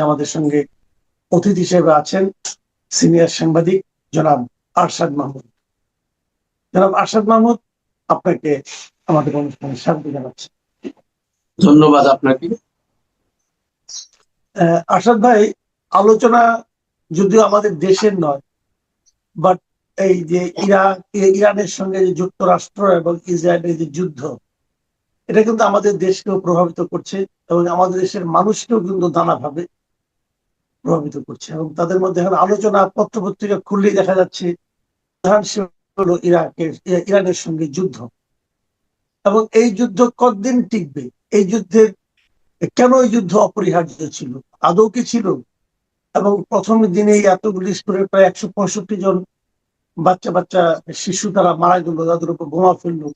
আমাদের সঙ্গে অতিথি হিসেবে আছেন সিনিয়র সাংবাদিক জনাব আরশাদ মাহমুদ। জনাব আরশাদ মাহমুদ, আপনাকে আমাদের অনুষ্ঠানে স্বাগত জানাচ্ছি। ধন্যবাদ আপনাকে। আরশাদ ভাই, আলোচনা যদিও আমাদের দেশের নয়, বাট এই যে ইরানের সঙ্গে যে যুক্তরাষ্ট্র এবং ইসরায়েলের যে যুদ্ধ, এটা কিন্তু আমাদের দেশকেও প্রভাবিত করছে এবং আমাদের দেশের মানুষকেও কিন্তু নানাভাবে প্রভাবিত করছে। এবং তাদের মধ্যে এখন আলোচনা পত্রপত্রিকা খুললেই দেখা যাচ্ছে প্রধান হলো ইরানের সঙ্গে যুদ্ধ। এবং এই যুদ্ধ কতদিন টিকবে? এই যুদ্ধের কেন এই যুদ্ধ অপরিহার্য ছিল? আদৌ কি ছিল? এবং প্রথম দিনেই এতগুলি স্কুলের প্রায় 165 জন বাচ্চা বাচ্চা শিশু তারা মারা গেল, তাদের উপর বোমা ফেললো।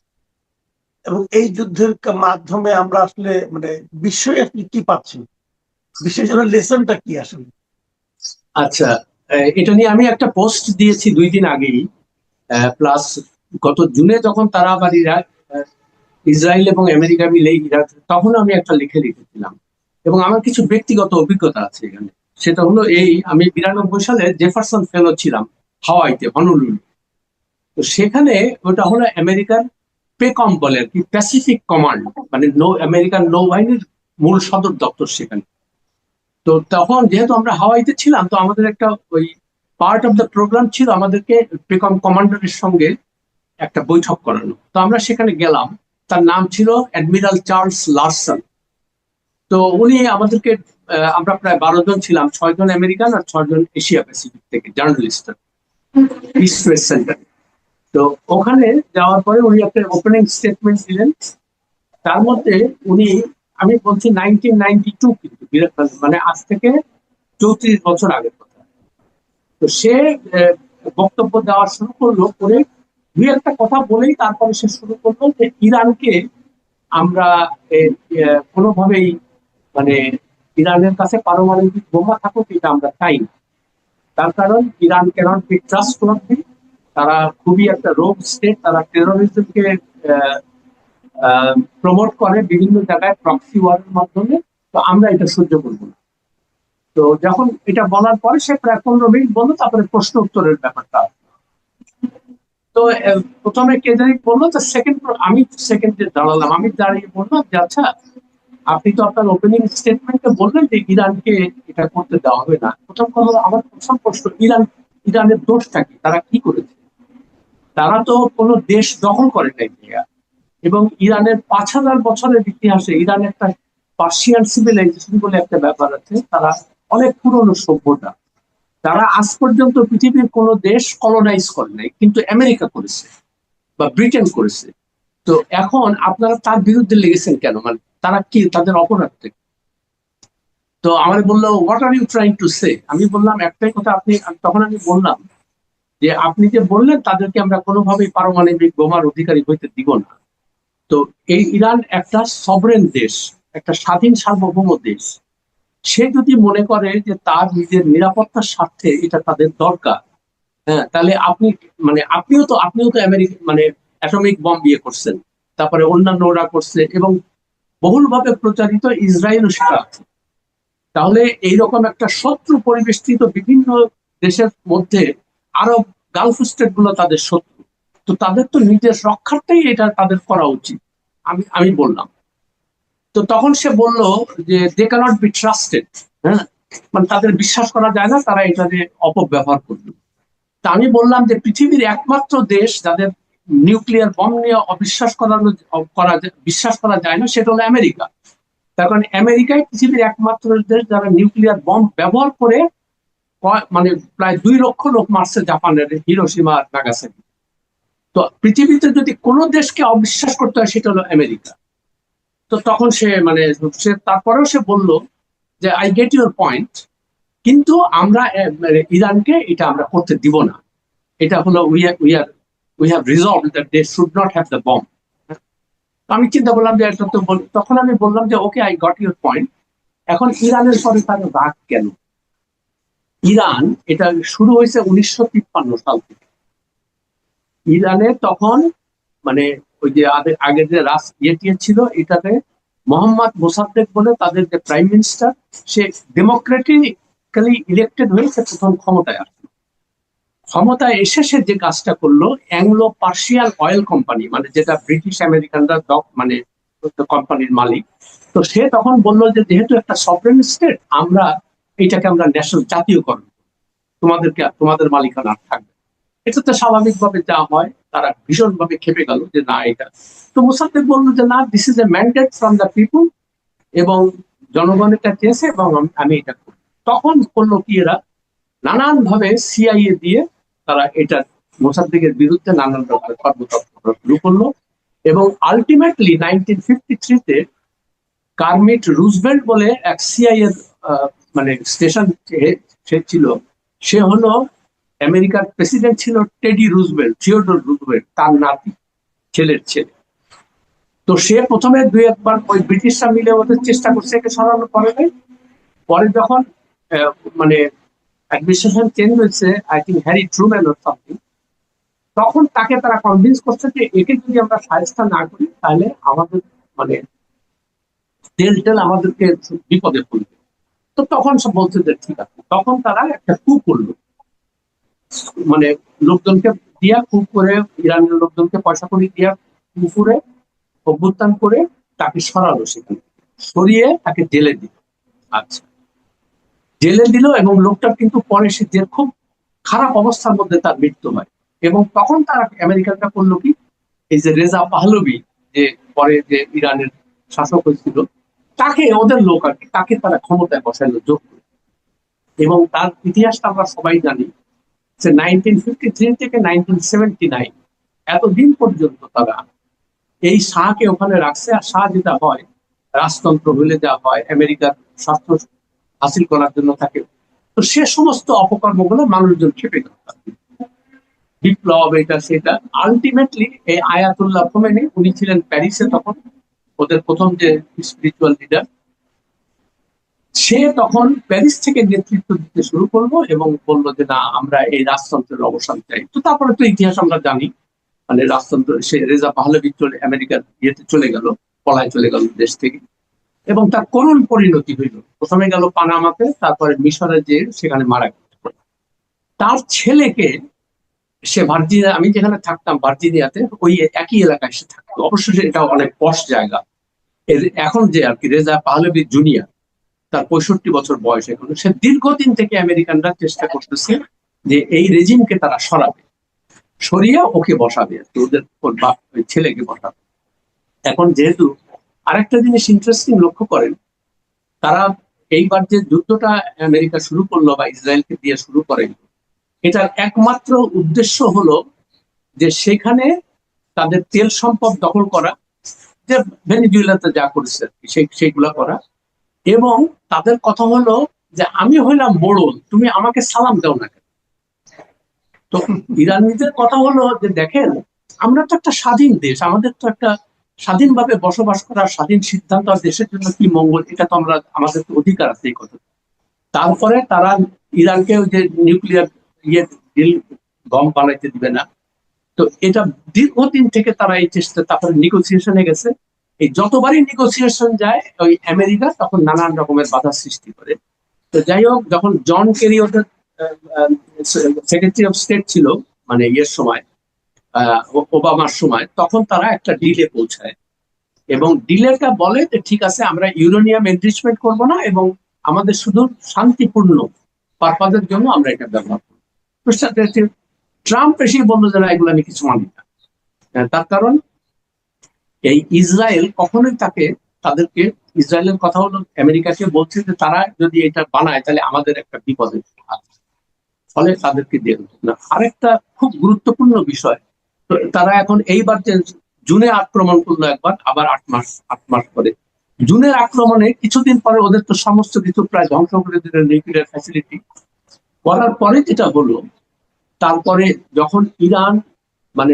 এবং এই যুদ্ধের মাধ্যমে আমরা আসলে মানে বিশ্বই আসলে কি পাচ্ছি, বিশ্বের জন্য লেসনটা কি আসলে? আচ্ছা, এটা নিয়ে আমি একটা পোস্ট দিয়েছি 2 দিন আগেই, প্লাস গত জুনে যখন তারা আবার ইসরায়েল এবং আমেরিকা মিলে ইরাক, তখন আমি একটা লিখেছিলাম। এবং আমার কিছু ব্যক্তিগত অভিজ্ঞতা আছে এখানে। সেটা হলো আমি 92 সালে জেফারসন ফেলো ছিলাম হাওয়াইতে, হনুলুলু। তো সেখানে ওটা হলো আমেরিকার পেকম বলে আর কি, প্যাসিফিক কমান্ড, মানে আমেরিকান নৌবাহিনীর মূল সদর দপ্তর সেখানে। তো তখন যেহেতু আমরা হাওয়াইতে ছিলাম, তো আমাদের একটা ওই পার্ট অফ দ্য প্রোগ্রাম ছিল আমাদেরকে পেকম কমান্ডারের সঙ্গে একটা বৈঠক করানো। তো আমরা সেখানে গেলাম। তার নাম ছিল অ্যাডমিরাল চার্লস লারসন। তো উনি আমাদেরকে, আমরা প্রায় 12 জন ছিলাম, 6 জন আমেরিকান আর 6 জন এশিয়া প্যাসিফিক থেকে জার্নালিস্ট, ইস্ট ওয়েস্ট সেন্টার। তো ওখানে যাওয়ার পরে উনি একটা ওপেনিং স্টেটমেন্ট দিলেন। তার মধ্যে উনি, আমি বলছি 1992, কিন্তু মানে আজ থেকে 34 বছর আগের কথা। তো সে বক্তব্য দেওয়া শুরু করলো, করে দুই একটা কথা বলেই তারপরে সে শুরু করলো যে ইরানকে আমরা কোনোভাবেই, মানে ইরানের কাছে পারমাণবিক বোমা থাকুক এটা আমরা চাই না। তার কারণ ইরান ক্যানট বি ট্রাস্টওয়ার্দি, তারা খুবই একটা রোগ স্টেট, তারা টেরোরিজমকে প্রমোট করে বিভিন্ন জায়গায় প্রক্সি ওয়ারের মাধ্যমে। তো আমরা এটা সহ্য করবো না। তো যখন এটা বলার পরে সে প্রায় 15 মিনিট বললো, তারপরে প্রশ্ন উত্তরের ব্যাপারটা। তো প্রথমে কে জানি বললো, তো আমি সেকেন্ডে দাঁড়ালাম। আমি দাঁড়িয়ে বললাম যে আচ্ছা, আপনি তো আপনার ওপেনিং স্টেটমেন্টে বললেন যে ইরানকে এটা করতে দেওয়া হবে না। প্রথম কথা, আমার প্রথম প্রশ্ন, ইরানের দোষটা কি? তারা কি করেছে? তারা তো কোনো দেশ দখল করে নাই। এবং ইরানের 5000 বছরের ইতিহাসে ইরান একটা পার্সিয়ান সিভিলাইজেশন বলে একটা ব্যাপার আছে। তারা অনেক পুরনো সভ্যতা। তারা আজ পর্যন্ত পৃথিবীর কোন দেশ কলোনাইজ করে নাই, কিন্তু আমেরিকা করেছে বা ব্রিটেন করেছে। তো এখন আপনারা তার বিরুদ্ধে লেগেছেন কেন? মানে তারা কি, তাদের অপরাধ? তো আমার বললো, what are you trying to say? আমি বললাম একটাই কথা, তখন আমি বললাম যে আপনি যে বললেন তাদেরকে আমরা কোনোভাবেই পারমাণবিক বোমার অধিকারী হইতে দিব না। তো এই ইরান একটা সভরেন দেশ, একটা স্বাধীন সার্বভৌম দেশ। সে যদি মনে করে যে তার নিজের নিরাপত্তার স্বার্থে এটা তাদের দরকার, হ্যাঁ, তাহলে আপনিও তো আমেরিকা, মানে অ্যাটমিক বম্ব করছেন, তারপরে অন্যান্যরা করছে, এবং বহুলভাবে প্রচারিত ইসরায়েলও সেটা আছে। তাহলে এইরকম একটা শত্রু পরিবেষ্টিত বিভিন্ন দেশের মধ্যে আরব গালফ স্টেট গুলো তাদের শত্রু। তো তাদের তো নিজের রক্ষার্থেই এটা তাদের করা উচিত, আমি বললাম। তো তখন সে বলল যে দে ক্যানট বি ট্রাস্টেড, হ্যাঁ, মানে তাদের বিশ্বাস করা যায় না, তারা এটা যে অপব্যবহার করবে। তা আমি বললাম যে পৃথিবীর একমাত্র দেশ যাদের নিউক্লিয়ার বম্ব নিয়ে বিশ্বাস করা যায় না, সেটা হলো আমেরিকা। তার কারণ আমেরিকাই পৃথিবীর একমাত্র দেশ যারা নিউক্লিয়ার বম্ব ব্যবহার করে মানে প্রায় 2 লক্ষ লোক মারছে জাপানের হিরোশিমা আর নাগাসাকি। তো পৃথিবীতে যদি কোনো দেশকে অবিশ্বাস করতে হয় সেটা হলো আমেরিকা। তো তখন সে তারপরেও সে বলল যে আই গেট ইউর পয়েন্ট, কিন্তু আমরা ইরানকে এটা আমরা করতে দিব না। এটা হলো we have resolved that they should not have the bomb. আমি চিন্তা করলাম যে এটা তো, তখন আমি বললাম যে ওকে, আই গট ইউর পয়েন্ট। এখন ইরানের পরে তার রাগ কেন? ইরান, এটা শুরু হয়েছে 1953 সাল থেকে। ইরানে তখন মানে ওই যে আগের যে ছিল এটাতে মোহাম্মদ মোসাদ্দেক বলে তাদের যে প্রাইম মিনিস্টার, সে ডেমোক্রেটিক্যালি ইলেক্টেড হয়ে সে প্রথম ক্ষমতায় আসলো। ক্ষমতায় এসে সে যে কাজটা করলো, অ্যাংলো পার্সিয়ান অয়েল কোম্পানি, মানে যেটা ব্রিটিশ আমেরিকানরা মানে কোম্পানির মালিক, তো সে তখন বললো যে যেহেতু একটা সফরেন স্টেট, এটাকে আমরা ন্যাশনাল জাতীয়করণ, তোমাদের মালিকানা থাকবে। এটা তো স্বাভাবিকভাবে যা হয়, তারা ভীষণভাবে খেপে গেল যে না এটা। তো মোসাদ্দেক বললো যে না, this is a mandate from the people, এবং জনগণ এটা চেয়েছে এবং আমি এটা করি। তখন করলো কি, এরা নানান ভাবে সিআইএ দিয়ে তারা এটা মোসাদ্দেকের বিরুদ্ধে নানান রকমের কর্মতৎপরতা শুরু করলো। এবং আলটিমেটলি 1953-তে কার্মিট রুজভেল্ট বলে এক সিআইএ মানে স্টেশন সে ছিল, সে হলো আমেরিকার প্রেসিডেন্ট ছিল টেডি রুজভেল্ট, থিওডোর রুজভেল্ট, তার নাতি, ছেলের ছেলে। তো সে প্রথমে দুই একবার ওই ব্রিটিশরা মিলে ওদের চেষ্টা করছে একে সরানোর, পরে নাই। পরে যখন মানে অ্যাডমিনিস্ট্রেশন চেঞ্জ হয়েছে, I think Harry Truman or something, তখন তাকে তারা কনভিন্স করছে যে একে যদি আমরা সাহায্য না করি তাহলে আমাদের মানে তেল আমাদেরকে বিপদে ফেলবে। তো তখন সব বলছে যে ঠিক আছে। তখন তারা একটা কু করলো, মানে লোকজনকে দিয়া কু করে, ইরানের লোকজনকে পয়সা করি দিয়া কু করে অভ্যুত্থান করে তাকে সরালো, সেখানে সরিয়ে তাকে জেলে দিল। আচ্ছা, জেলে দিল, এবং লোকটার কিন্তু পরে সে যে খুব খারাপ অবস্থার মধ্যে তার মৃত্যু হয়। এবং তখন তারা আমেরিকানরা করলো কি, এই যে রেজা পাহলভি, যে পরে যে ইরানের শাসক হয়েছিল, তাকে, ওদের লোক আর কি, তাকে তারা ক্ষমতায় বসাইলো যোগ করে। এবং তার ইতিহাসটা আমরা সবাই জানি যে 1953 থেকে 1979 এতদিন পর্যন্ত তারা এই শাহকে ওখানে রাখছে। আর শাহ যেটা হয়, রাজতন্ত্র হলে যা হয়, আমেরিকার স্বার্থ হাসিল করার জন্য থাকে। তো সে সমস্ত অপকর্মগুলো মানুষজন খেপে গেল, বিপ্লব এটা সেটা। আলটিমেটলি এই আয়াতুল্লাহ খোমেনি, উনি ছিলেন প্যারিসে তখন, ওদের প্রথম যে স্পিরিচুয়াল লিডার, সে তখন প্যারিস থেকে নেতৃত্ব দিতে শুরু করলো এবং বললো যে না, আমরা এই রাজতন্ত্রের অবসান চাই। তো তারপরে তো ইতিহাস আমরা জানি, মানে রাজতন্ত্র, সে রেজা পাহলভি চলে আমেরিকার ইয়েতে চলে গেল, পলায় চলে গেল দেশ থেকে। এবং তার করুণ পরিণতি হইল, প্রথমে গেল পানামাতে, তারপরে মিশরে যে সেখানে মারা গেল। তার ছেলেকে, সে ভার্জিনিয়া, আমি যেখানে থাকতাম ভার্জিনিয়াতে, ওই একই এলাকায় সে থাকতো। অবশ্যই এটা অনেক পশ জায়গা। এখন যে আর কি রেজা পাহলভি জুনিয়র, তার 65 বছর বয়স এখন, সে দীর্ঘদিন থেকে আমেরিকানরা চেষ্টা করতেছে যে এই রেজিমকে তারা সরাবে, সরিয়ে ওকে বসাবে, ওদের ওর বাপ ছেলেকে বসাবে। এখন যেহেতু আরেকটা জিনিস ইন্টারেস্টিং লক্ষ্য করেন, তারা এইবার যে যুদ্ধটা আমেরিকা শুরু করলো বা ইসরায়েলকে দিয়ে শুরু করে, এটার একমাত্র উদ্দেশ্য হলো যে সেখানে তাদের তেল সম্পদ দখল করা, যে ভেনিজুয়েলাতে যা করেছে সেইগুলা করা। এবং তাদের কথা হলো যে আমি হইলাম মোড়ল, তুমি আমাকে সালাম দাও না কেন। তো ইরানিদের কথা হলো যে দেখেন, আমরা তো একটা স্বাধীন দেশ, আমাদের তো একটা স্বাধীনভাবে বসবাস করার স্বাধীন সিদ্ধান্ত, আর দেশের জন্য কি মঙ্গল, এটা তো আমরা, আমাদের তো অধিকার আছে এই কথা। তারপরে তারা ইরানকে যে নিউক্লিয়ার ইয়ে ডিল বম বানাইতে দিবে না। তো এটা দীর্ঘদিন থেকে তারা এই চেষ্টা, তারপরে নেগোসিয়েশনে গেছে। এই যতবারই নেগোসিয়েশন যায়, ওই আমেরিকা তখন নানান রকমের বাধা সৃষ্টি করে। তো যাই হোক, যখন জন কেরি ওদের সেক্রেটারি অফ স্টেট ছিল, মানে ইয়ের সময়, ওবামার সময়, তখন তারা একটা ডিলে পৌঁছায়। এবং ডিলেটা বলে যে ঠিক আছে, আমরা ইউরেনিয়াম এনরিচমেন্ট করব না, এবং আমাদের শুধু শান্তিপূর্ণ পারপাজের জন্য আমরা এটা ব্যবহার করবো। ট্রাম্প এসে বললো যে না, এগুলো আমি কিছু মানি না। তার কারণ এই ইসরায়েল কখনোই তাদেরকে, ইসরায়েলের কথা হলো আমেরিকাকে বলছে যে তারা যদি এটা বানায় তাহলে আমাদের একটা বিপদে আছে, ফলে তাদেরকে দিয়ে না। আরেকটা খুব গুরুত্বপূর্ণ বিষয়, তো তারা এখন এইবার যে জুনে আক্রমণ করলো একবার, আবার 8 মাস পরে জুনের আক্রমণে কিছুদিন পরে ওদের তো সমস্ত কিছু প্রায় ধ্বংস করে দিল, নিউক্লিয়ার ফ্যাসিলিটি করার পরে যেটা হলো, তারপরে যখন ইরান মানে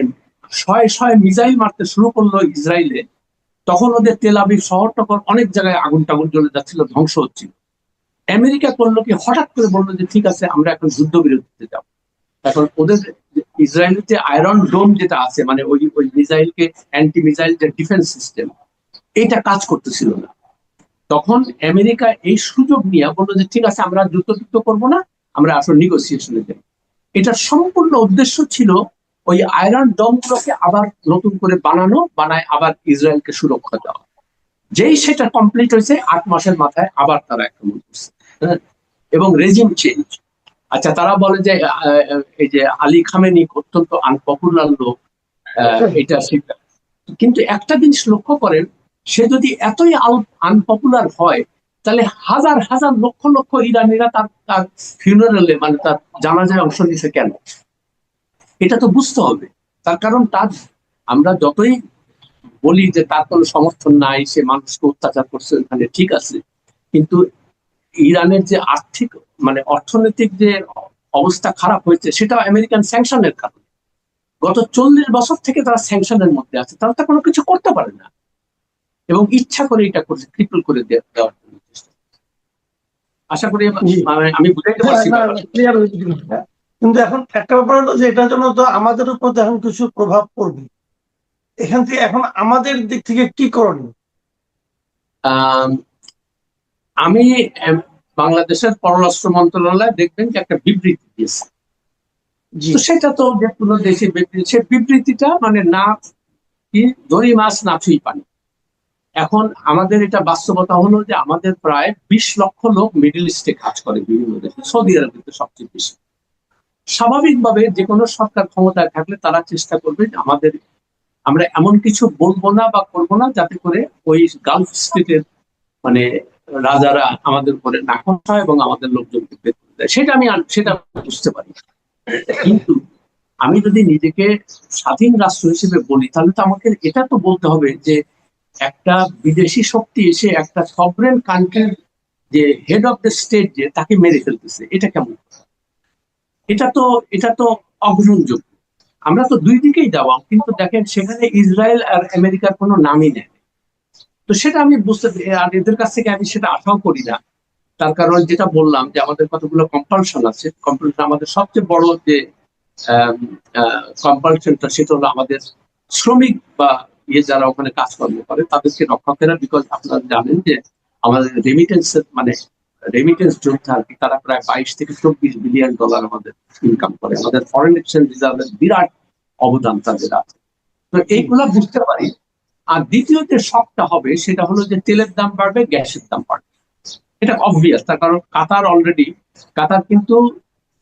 শয়ে মিসাইল মারতে শুরু করলো ইসরায়েলে, তখন ওদের তেল আবিব শহর তখন অনেক জায়গায় আগুন টাগুন জ্বলে যাচ্ছিল, ধ্বংস হচ্ছিল। আমেরিকা করলো কি, হঠাৎ করে বললো যে ঠিক আছে, আমরা এখন যুদ্ধবিরতিতে যাব। এখন ওদের ইসরায়েলের যে আয়রন ডোম যেটা আছে, মানে ওই মিসাইলকে, অ্যান্টি মিসাইল যে ডিফেন্স সিস্টেম, এইটা কাজ করতেছিল না। তখন আমেরিকা এই সুযোগ নিয়ে বললো যে ঠিক আছে, আমরা যুদ্ধ করবো না, আমরা আসলে নিগোসিয়েশনে যাই। এটার সম্পূর্ণ উদ্দেশ্য ছিল ওই আয়রন ডোম গুলোকে আবার নতুন করে বানায় আবার ইসরায়েলকে সুরক্ষা দেওয়া। যেই সেটা কমপ্লিট হয়েছে 8 মাসের মাথায় আবার তারা আক্রমণ করছে। হ্যাঁ, এবং রেজিম চেঞ্জ। আচ্ছা, তারা বলে যে এই যে আলী খামেনি অত্যন্ত আনপপুলার লোক, এটা সেটা, কিন্তু একটা জিনিস লক্ষ্য করেন, সে যদি এতই আনপপুলার হয়, তাহলে হাজার হাজার লক্ষ লক্ষ ইরানিরা তার তার ফিউনারেলে, মানে তার জানাজায় অংশ নিছে কেন? এটা তো বুঝতে হবে। তার কারণ তার, আমরা যতই বলি যে তার কোনো সমর্থন নাই, সে মানুষকে অত্যাচার করছে ওখানে, ঠিক আছে, কিন্তু ইরানের যে আর্থিক, মানে অর্থনৈতিক যে অবস্থা খারাপ হয়েছে, সেটা আমেরিকান স্যাংশনের কারণে। গত 40 বছর থেকে তারা স্যাংশনের মধ্যে আছে, তারা তো কোনো কিছু করতে পারে না, এবং ইচ্ছা করে এটা করছে, ক্রিপল করে দেওয়ার জন্য চেষ্টা। আশা করি আমি বুঝাইতে পারছি ব্যাপারটা। ক্লিয়ার হয়েছে। কিন্তু এখন একটা ব্যাপার হলো যে এটার জন্য তো আমাদের উপর এখন কিছু প্রভাব পড়বে। এখান থেকে এখন আমাদের দিক থেকে কি করণীয়? আমি বাংলাদেশের পররাষ্ট্র মন্ত্রণালয় দেখবেন যে একটা বিবৃতি দিয়েছে। তো সেটা তো যে কোনো দেশের বিবৃতি, সে বিবৃতিটা মানে না কি দড়ি মাছ না ছুঁই পানি। এখন আমাদের এটা বাস্তবতা হলো যে আমাদের প্রায় 20 লক্ষ লোক মিডল ইস্টে কাজ করে বিভিন্ন দেশে, সৌদি আরব কিন্তু সবচেয়ে বেশি। স্বাভাবিকভাবে যে কোনো সরকার ক্ষমতায় থাকলে তারা চেষ্টা করবে যে আমরা এমন কিছু বলবো না বা করবো না যাতে করে ওই গালফ স্টেটের মানে রাজারা আমাদের উপরে নাকচ হয় এবং আমাদের লোকজনকে বের করে দেয়। সেটা বুঝতে পারি। কিন্তু আমি যদি নিজেকে স্বাধীন রাষ্ট্র হিসেবে বলি, তাহলে তো আমাকে এটা তো বলতে হবে যে একটা বিদেশি শক্তি এসে একটা সভরেন কান্ট্রির যে হেড অফ দ্য স্টেট যে তাকে মেরে ফেলতেছে, এটা কেমন? এটা তো অগ্রহণযোগ্য। আমরা তো দুই দিকেই যাওয়া, কিন্তু দেখেন সেখানে ইসরায়েল আর আমেরিকার কোনো নামই নেই। তো সেটা আমি বুঝতে, আর এদের কাছ থেকে আমি সেটা আশাও করি না। তার কারণ যেটা বললাম যে আমাদের কতগুলো কম্পালশন আছে। কম্পালশন, আমাদের সবচেয়ে বড় যে কম্পালশনটা, সেটা হলো আমাদের শ্রমিক বা যারা ওখানে কাজকর্ম করে তাদেরকে রক্ষা করা। বিকজ আপনারা জানেন যে আমাদের রেমিটেন্স যোদ্ধা আর কি, তারা প্রায় 22 থেকে 24 বিলিয়ন ডলার আমাদের ইনকাম করে। আমাদের ফরেন এক্সচেঞ্জ রিজার্ভের বিরাট অবদান তাদের আছে। তো এইগুলা বুঝতে পারি। আর দ্বিতীয় যে শকটা হবে সেটা হলো যে তেলের দাম বাড়বে, গ্যাসের দাম বাড়বে। এটা অবভিয়াস। তার কারণ কাতার কিন্তু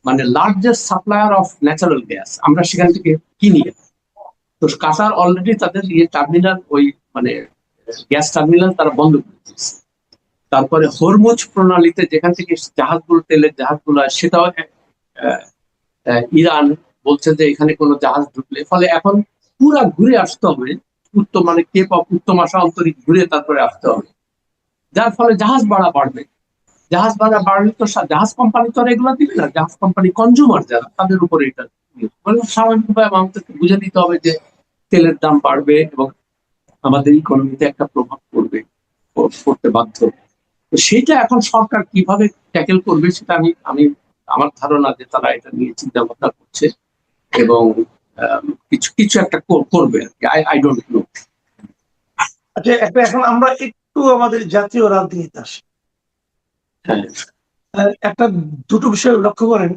মানে largest supplier of natural gas, আমরা সেখান থেকে কিনি। তো কাতার অলরেডি তাদের টার্মিনাল, ওই মানে গ্যাস টার্মিনাল তারা বন্ধ করে দিয়েছে। তারপরে হরমুজ প্রণালীতে যেখান থেকে তেলের জাহাজগুলো হয়, সেটাও ইরান বলছে যে এখানে কোনো জাহাজ ঢুকলে, ফলে এখন পুরা ঘুরে আসতে হবে, মানে কেপ অফ উত্তম আশা অন্তরিক ঘুরে তারপরে আসতে হবে, যার ফলে জাহাজ ভাড়া বাড়বে। জাহাজ ভাড়া বাড়লে তো জাহাজ কোম্পানি তো আর এগুলো দিবে না, জাহাজ কোম্পানি কনজিউমার যারা, তাদের উপরে এটা স্বাভাবিকভাবে আমাদেরকে বুঝে দিতে হবে যে তেলের দাম বাড়বে এবং আমাদের ইকোনমিতে একটা প্রভাব পড়তে বাধ্য। তো সেটা এখন সরকার কিভাবে ট্যাকেল করবে সেটা আমি আমার ধারণা যে তারা এটা নিয়ে চিন্তা ভাবনা করছে এবং কিছু কিছু একটা করবে আর কি। I don't know. আচ্ছা, এখন আমরা একটু আমাদের জাতীয় রাজনীতিতে আসি। একটা দুটো বিষয় লক্ষ্য করেন।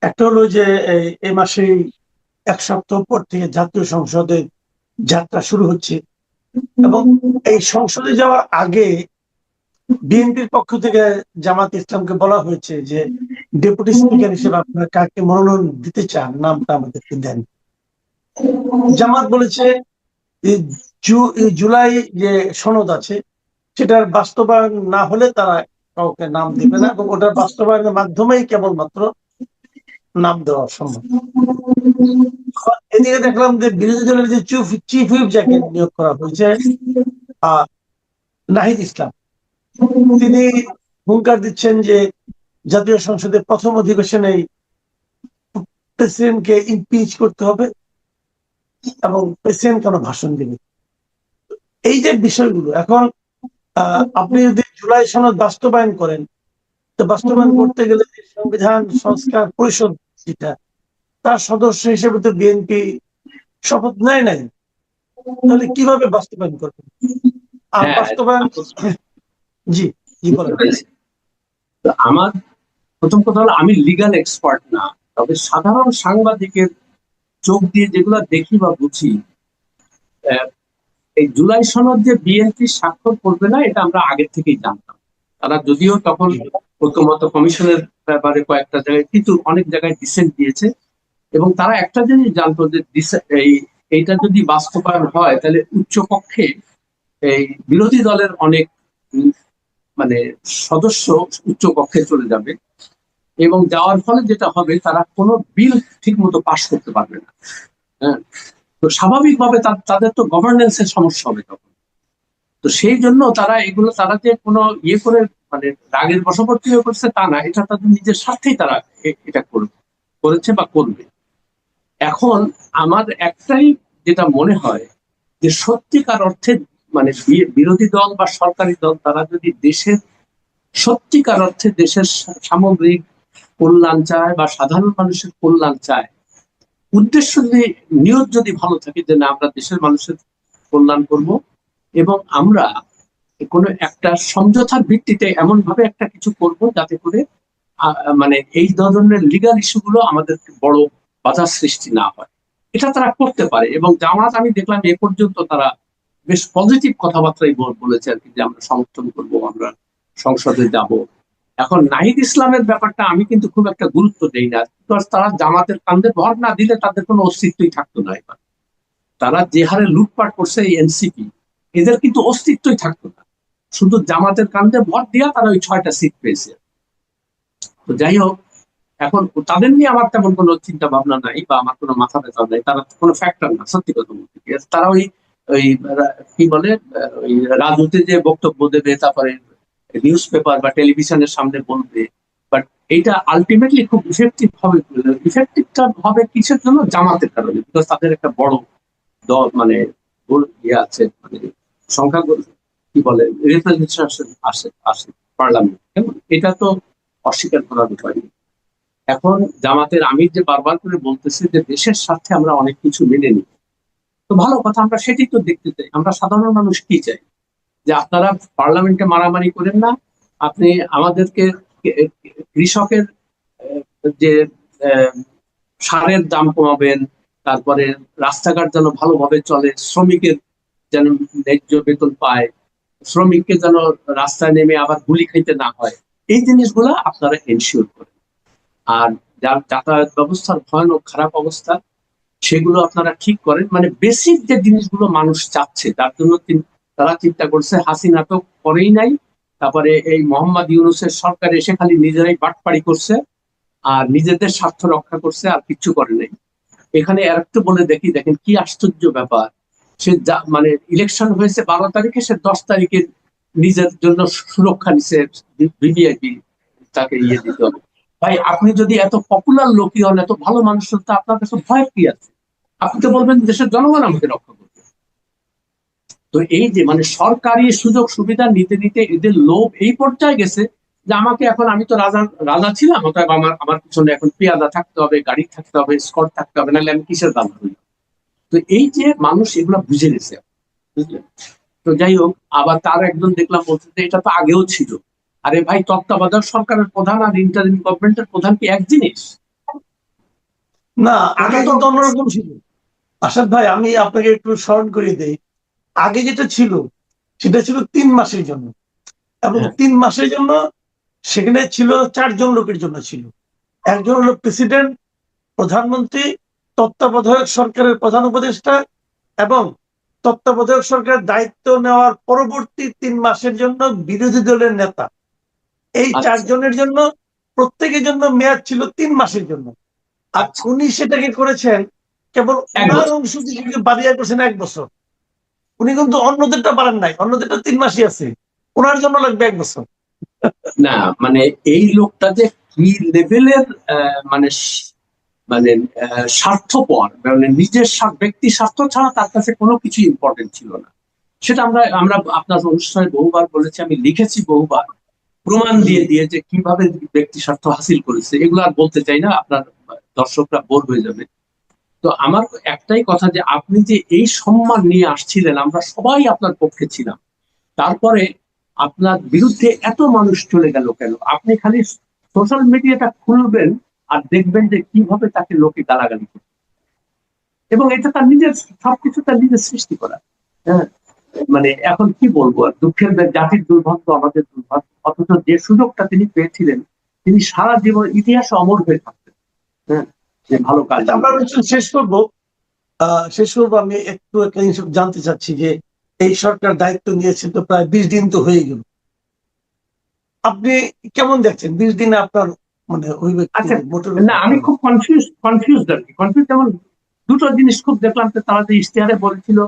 একটা হলো যে এই মাসে 1 সপ্তাহ পর থেকে জাতীয় সংসদে যাত্রা শুরু হচ্ছে, এবং এই সংসদে যাওয়ার আগে বিএনপির পক্ষ থেকে জামাত ইসলামকে বলা হয়েছে যে ডেপুটি স্পিকার হিসেবে আপনারা কাকে মনোনয়ন দিতে চান, নামটা আমাদেরকে দেন। জামাত বলেছে জুলাই যে সনদ আছে সেটার বাস্তবায়ন না হলে তারা কাউকে নাম দিবে না, এবং ওটার বাস্তবায়নের মাধ্যমেই কেবলমাত্র নাম দেওয়া সম্ভব। এদিকে দেখলাম যে বিরোধী দলের যে চিফ হুইপ যাকে নিয়োগ করা হয়েছে নাহিদ ইসলাম, তিনি হুঙ্কার দিচ্ছেন যে জাতীয় সংসদের প্রথম অধিবেশনে প্রেসিডেন্টকে ইমপিচ করতে হবে এবং প্রেসিডেন্ট কেন ভাষণ দিবে। এই যে বিষয়গুলো, এখন আপনি যদি জুলাই সনদ বাস্তবায়ন করেন, তো বাস্তবায়ন করতে গেলে সংবিধান সংস্কার পরিষদ যেটা, তার সদস্য হিসেবে তো বিএনপি শপথ নেয় নাই, তাহলে কিভাবে বাস্তবায়ন করবেন? আর হ্যাঁ, বাস্তবায়ন। জি, জি বলেন। তো আমার প্রথম কথা হলো, আমি লিগ্যাল এক্সপার্ট না, তবে সাধারণ সাংবাদিকের চোখ দিয়ে যেগুলো দেখি বা বুঝি, আহ, এই জুলাই সনদ যে বিএনপি স্বাক্ষর করবে না, এটা আমরা আগে থেকেই জানতাম। তারা যদিও তখন ঐকমত্য কমিশনের ব্যাপারে কয়েকটা জায়গায়, কিন্তু অনেক জায়গায় ডিসেন্ট দিয়েছে, এবং তারা একটা জিনিস জানতো যে এইটা যদি বাস্তবায়ন হয় তাহলে উচ্চ কক্ষে এই বিরোধী দলের অনেক উম, মানে সদস্য উচ্চ কক্ষে চলে যাবে, এবং যাওয়ার ফলে যেটা হবে, তারা কোনো বিল ঠিক মতো পাশ করতে পারবে না। হ্যাঁ, তো স্বাভাবিকভাবে তাদের তো গভর্নেন্সের সমস্যা হবে তখন। তো সেই জন্য তারা এগুলো, তারা যে কোনো ইয়ে করে মানে রাগের বশবর্তী হয়ে করছে তা না, এটা তাদের নিজের স্বার্থেই তারা এটা করেছে বা করবে। এখন আমার একটাই যেটা মনে হয়, যে সত্যিকার অর্থে মানে বিরোধী দল বা সরকারি দল, তারা যদি দেশের সত্যিকার অর্থে দেশের সামগ্রিক কল্যাণ চায় বা সাধারণ মানুষের কল্যাণ চায়, উদ্দেশ্য যদি, নিয়ত যদি ভালো থাকে যে না, আমরা দেশের মানুষের কল্যাণ করব, এবং আমরা কোনো একটা সমঝোতার ভিত্তিতে এমন ভাবে একটা কিছু করব যাতে করে মানে এই ধরনের লিগাল ইস্যুগুলো আমাদের বড় বাধা সৃষ্টি না হয়, এটা তারা করতে পারে। এবং জামাত আমি দেখলাম এ পর্যন্ত তারা বেশ পজিটিভ কথাবার্তাই বলেছে আর কি, যে আমরা সমর্থন করব, আমরা সংসদে যাব। এখন নাহিদ ইসলামের ব্যাপারটা আমি কিন্তু খুব একটা গুরুত্ব দেই না, বিকজ তারা জামাতের কান্দে ভর না দিলে তাদের কোনো অস্তিত্বই থাকতো না। এবার তারা যে হারে লুটপাট করছে এই এনসিপি, এদের কিন্তু অস্তিত্বই থাকতো না। শুধু জামাতের কান্দে ভর দিয়া তারা ওই 6টা সিট পেয়েছে। তো যাই হোক, এখন তাদের নিয়ে আমার তেমন কোনো চিন্তা ভাবনা নাই বা আমার কোনো মাথা ব্যথা নাই, তারা কোনো ফ্যাক্টর না সত্যি কথা বলতে গিয়ে। তারা ওই ওই কি বলে, ওই রাজনীতি যে বক্তব্য দেবে, তারপরে নিউজ পেপার বা টেলিভিশনের সামনে বলবে, বাট এইটা আলটিমেটলি খুব ইফেক্টিভ হবে। ইফেক্টিভটা হবে কিসের জন্য? জামাতের কারণে, বিকজ তাদের একটা বড় দল মানে ইয়ে আছে, মানে সংখ্যা কি বলে, রিপ্রেজেন্টেশন আসে আসে পার্লামেন্ট, এটা তো অস্বীকার করার উপায় নেই। এখন জামাতের আমির যে বারবার করে বলতেছে যে দেশের স্বার্থে আমরা অনেক কিছু মেনে নিই, তো ভালো কথা, আমরা সেটাই তো দেখতে চাই। আমরা সাধারণ মানুষ কি চাই? যে আপনারা পার্লামেন্টে মারামারি করেন না, আপনি আমাদেরকে কৃষকের যে আহ, সারের দাম কমাবেন, তারপরে রাস্তাঘাট যেন ভালোভাবে চলে, শ্রমিকের যেন ন্যায্য বেতন পায়, শ্রমিককে যেন রাস্তায় নেমে আবার গুলি খাইতে না হয়, এই জিনিসগুলো আপনারা এনশিওর করেন। আর যার যাতায়াত ব্যবস্থার ভয়ানক খারাপ অবস্থা, সেগুলো আপনারা ঠিক করেন। মানে বেসিক যে জিনিসগুলো মানুষ চাচ্ছে, তার জন্য তারা চিন্তা করছে, হাসিনা তো করেই নাই, তারপরে এই মোহাম্মদ ইউনূসের সরকার এসে খালি নিজেরাই বাটপাড়ি করছে আর নিজেদের স্বার্থ রক্ষা করছে, আর কিচ্ছু করে নাই। এখানে আর একটু বলে দেখি, দেখেন কি আশ্চর্য ব্যাপার, সে মানে ইলেকশন হয়েছে 12 তারিখে, সে 10 তারিখে নিজের জন্য সুরক্ষা নিছে, ভিভিআইপি তাকে ইয়ে দিতে হবে। ভাই, আপনি যদি এত পপুলার লোকই হন, এত ভালো মানুষ হন, তা আপনার কাছে ভয় কি আছে? আপনি তো বলবেন দেশের জনগণ আমাকে রক্ষা করবে। তো এই যে মানে সরকারি সুযোগ সুবিধা নিতে নিতে এদের লোভ এই পর্যায়ে গেছে, যে আমাকে এখন, আমি তো রাজা রাজা ছিলাম, অতএব আমার আমার পিছনে এখন পেয়াদা থাকতে হবে, গাড়ি থাকতে হবে, স্কট থাকতে হবে, নাহলে আমি কিসের দাম হইল। তো এই যে মানুষ এগুলা বুঝে গেছে, বুঝলেন? তো যাই হোক, আবার তার একজন দেখলাম বলছে যে এটা তো আগেও ছিল। আরে ভাই, তত্ত্বাবধায়ক সরকারের প্রধান আর ইন্টারিম গভর্নমেন্টের প্রধান কি এক জিনিস? না, আগে ওটা তো কিন্তু অন্যরকম ছিল। আসাদ ভাই, আমি আপনাকে একটু স্মরণ করিয়ে দেই। আগে যেটা ছিল সেটা ছিল 3 মাসের জন্য, এবং হ্যাঁ, 3 মাসের জন্য সেখানে ছিল 4 জন লোকের জন্য ছিল। একজন হলো প্রেসিডেন্ট, প্রধানমন্ত্রী, তত্ত্বাবধায়ক সরকারের প্রধান উপদেষ্টা, এবং তত্ত্বাবধায়ক সরকারের দায়িত্ব নেওয়ার পরবর্তী 3 মাসের জন্য বিরোধী দলের নেতা। এই আচ্ছা 4 জনের জন্য প্রত্যেকের জন্য মেয়াদ ছিল 3 মাসের জন্য। আর আচ্ছা, উনি সেটাকে করেছেন কেবল এক ওনার বছর অংশ থেকে বাড়িয়ে করেছেন 1 বছর। উনি কিন্তু অন্যদেরটা পারেন নাই, অন্যদেরটা 3 মাসই আছে, ওনার জন্য লাগবে 1 বছর। না, মানে এই লোকটা যে কি লেভেলের মানে মানে স্বার্থপর, মানে নিজের ব্যক্তি স্বার্থ ছাড়া তার কাছে কোনো কিছু ইম্পর্টেন্ট ছিল না। সেটা আমরা আমরা আপনার অনুষ্ঠানে বহুবার বলেছি, আমি লিখেছি বহুবার, প্রমাণ দিয়ে দিয়ে যে কিভাবে ব্যক্তি স্বার্থ হাসিল করেছে। এগুলো আর বলতে চাই না, আপনার দর্শকরা বোর হয়ে যাবে। তো আমার একটাই কথা, যে আপনি যে এই সম্মান নিয়ে আসছিলেন, আমরা সবাই আপনার পক্ষে ছিলাম, তারপরে আপনার বিরুদ্ধে এত মানুষ চলে গেল কেন? আপনি খালি সোশ্যাল মিডিয়াটা খুলবেন আর দেখবেন যে কিভাবে তাকে লোকে গালাগালি করে, এবং এটা তার নিজের, সবকিছু তার নিজের সৃষ্টি করা। হ্যাঁ, মানে এখন কি বলবো, আর দুঃখের জাতির দুর্ভাগ্য, আমাদের দুর্ভাগ্য, অথচ যে সুযোগটা তিনি পেয়েছিলেন, তিনি সারা জীবন ইতিহাসে অমর হয়ে থাকতেন। হ্যাঁ, যে ভালো কাজ। আচ্ছা, আমরা শেষ করবো। শেষ করবো, আমি একটু একটা জিনিস জানতে চাচ্ছি যে এই সরকার দায়িত্ব নিয়েছে তো প্রায় 20 দিন তো হয়ে গেল, আপনি কেমন দেখছেন 20 দিনে আপনার মানে আচ্ছা, মোটের না আমি খুব কনফিউজ আর কি। কনফিউজ যেমন দুটো জিনিস খুব দেখলাম, যে তারা যে ইশতেহারে বলেছিল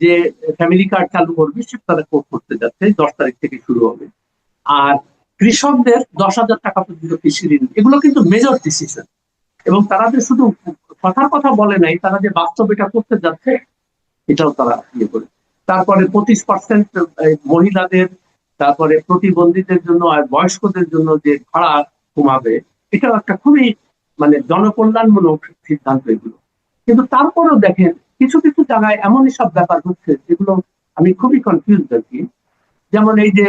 যে ফ্যামিলি কার্ড চালু করবে, সেটা তারা করতে যাচ্ছে, 10 তারিখ থেকে শুরু হবে। আর কৃষকদের 10,000 টাকা পর্যন্ত কৃষি ঋণ, এগুলো কিন্তু মেজর ডিসিশন, এবং তারা যে শুধু কথার কথা বলে নাই, তারা যে বাস্তব এটা করতে যাচ্ছে, এটাও তারা ইয়ে করে। তারপরে 25% মহিলাদের, তারপরে প্রতিবন্ধীদের জন্য আর বয়স্কদের জন্য যে ভাড়া কমাবে, এটাও একটা খুবই মানে জনকল্যাণমূলক সিদ্ধান্ত এগুলো। কিন্তু তারপরেও দেখেন কিছু কিছু জায়গায় এমনই সব ব্যাপার হচ্ছে যেগুলো আমি খুবই কনফিউজ দেখি। যেমন এই যে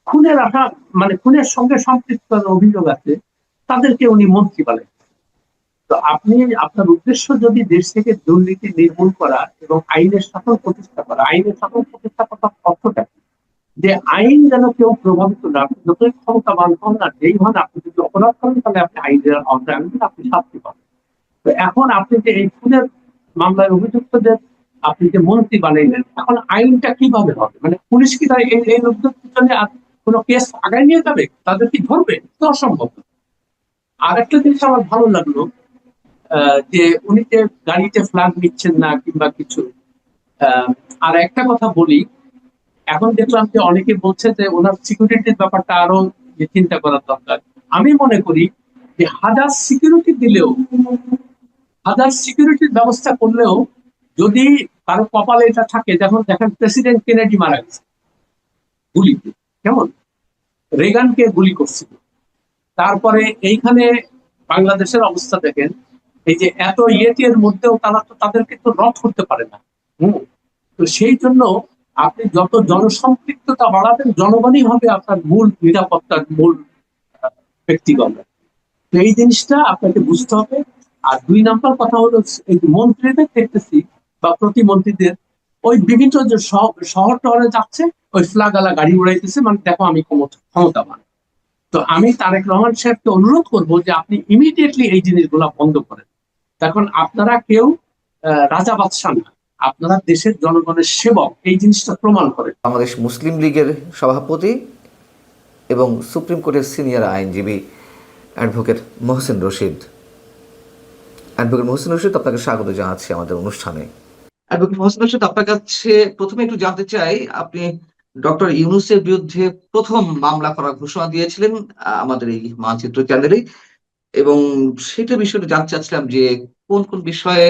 খুনের আশা, মানে খুনের সঙ্গে সম্পৃক্ত অভিযোগ আছে, তাদেরকে উনি মন্ত্রী বলেন। তো আপনি, আপনার উদ্দেশ্য যদি দেশ থেকে দুর্নীতি নির্মূল করা এবং আইনের শাসন প্রতিষ্ঠা করা, আইনের শাসন প্রতিষ্ঠা করার অর্থটা কি? যে আইন যেন কেউ প্রভাবিত না, আপনি যতই ক্ষমতাবান হন না, যেই হন, আপনি যদি অপরাধ করেন তাহলে আপনি আইনের আওতায় আনবেন, আপনি শাস্তি পাবেন। তো এখন আপনি যে এই খুনের মামলায় অভিযুক্তদের আপনি যে মন্ত্রী বানাইলেন, এখন আইনটা কিভাবে হবে? মানে পুলিশ কি তাই এই লোকদের পিছনে আর কোনো কেস আগায় নিয়ে যাবে? তাদের কি ধরবে? তো অসম্ভব। আর একটা জিনিস আমার ভালো লাগলো, যে উনি যে গাড়িতে ফ্ল্যাগ নিচ্ছেন না কিংবা কিছু। আহ, আর একটা কথা বলি, এখন দেখলাম যে অনেকে বলছে যে ওনার সিকিউরিটির ব্যাপারটা আরো যে চিন্তা করার দরকার। আমি মনে করি যে হাজার সিকিউরিটি দিলেও, হাজার সিকিউরিটির ব্যবস্থা করলেও, যদি কারো কপালে এটা থাকে, যখন দেখেন প্রেসিডেন্ট কেনেডি মারা গেছে গুলিতে, কেমন রেগানকে গুলি করছিল, তারপরে এইখানে বাংলাদেশের অবস্থা দেখেন, এই যে এত ইয়েটির মধ্যেও তারা তো তাদেরকে তো রদ করতে পারে না। হম, তো সেই জন্য আপনি যত জনসম্পৃক্ততা বাড়াবেন, জনগণই হবে আপনার মূল নিরাপত্তার মূল ব্যক্তিগণ। তো এই জিনিসটা আপনাকে বুঝতে হবে। আর 2 নাম্বার কথা হলো, এই যে মন্ত্রীদের দেখতেছি বা প্রতিমন্ত্রীদের, ওই বিভিন্ন যে শহর টহরে যাচ্ছে, ওই ফ্ল্যাগালা গাড়ি উড়াইতেছে, মানে দেখো আমি ক্ষমতাবান। তো আমি তারেক রহমান সাহেবকে অনুরোধ করবো যে আপনি ইমিডিয়েটলি এই জিনিসগুলা বন্ধ করেন। তখন আপনারা কেউ রাজা বাদশাহ না, আপনারা দেশের জনগণের সেবক, এই জিনিসটা প্রমাণ করে। বাংলাদেশ মুসলিম লীগের সভাপতি এবং সুপ্রিম কোর্টের সিনিয়র আইনজীবী অ্যাডভোকেট মহসিন রশিদ। অ্যাডভোকেট মহসিন রশিদ, আপনাকে স্বাগত জানাচ্ছি আমাদের অনুষ্ঠানে। অ্যাডভোকেট মহসিন রশিদ, আপনার কাছে প্রথমে একটু জানতে চাই, আপনি ডক্টর ইউনূসের বিরুদ্ধে প্রথম মামলা করার ঘোষণা দিয়েছিলেন আমাদের এই মানচিত্র চ্যানেলে, এবং সেটা বিষয়ে জানতে চাচ্ছিলাম যে কোন কোন বিষয়ে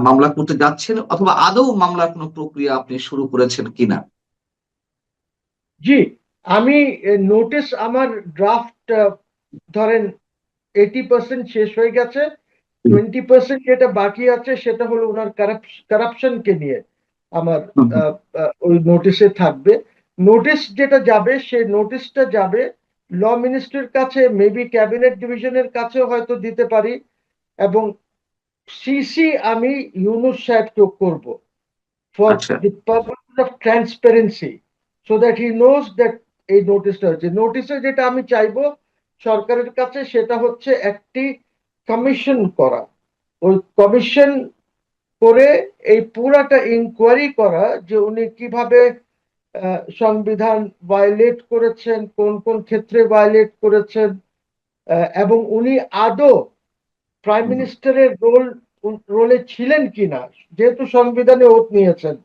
মামলা করতে যাচ্ছেন, অথবা আদৌ মামলার কোনো প্রক্রিয়া আপনি শুরু করেছেন কিনা। জি, আমি নোটিশ, আমার ড্রাফট ধরেন 80% শেষ হয়ে গেছে। 20% যেটা বাকি আছে সেটা হলো ওনার কারাপশনকে নিয়ে আমার ওই নোটিশে থাকবে। নোটিশ যেটা যাবে, সেই নোটিশটা যাবে ল মিনিস্ট্রির কাছে, মেবি ক্যাবিনেট ডিভিশনের কাছেও হয়তো দিতে পারি, এবং সিসি আমি ইউনূস সাহেবকেও করব, for আচ্ছা, the purpose of transparency, so that he knows that এই নোটিশটা হচ্ছে। নোটিশে যেটা আমি চাইবো সরকারের কাছে, সেটা হচ্ছে একটি কমিশন করা। ওই কমিশন করে এই পুরাটা ইনকোয়ারি করা যে উনি কিভাবে সংবিধান ভায়োলেট করেছেন, কোন কোন ক্ষেত্রে ভায়োলেট করেছেন, এবং উনি আদৌ প্রাইম মিনিস্টারের রোলে ছিলেন কিনা, যেহেতু সংবিধানে ওত নিয়েছেন।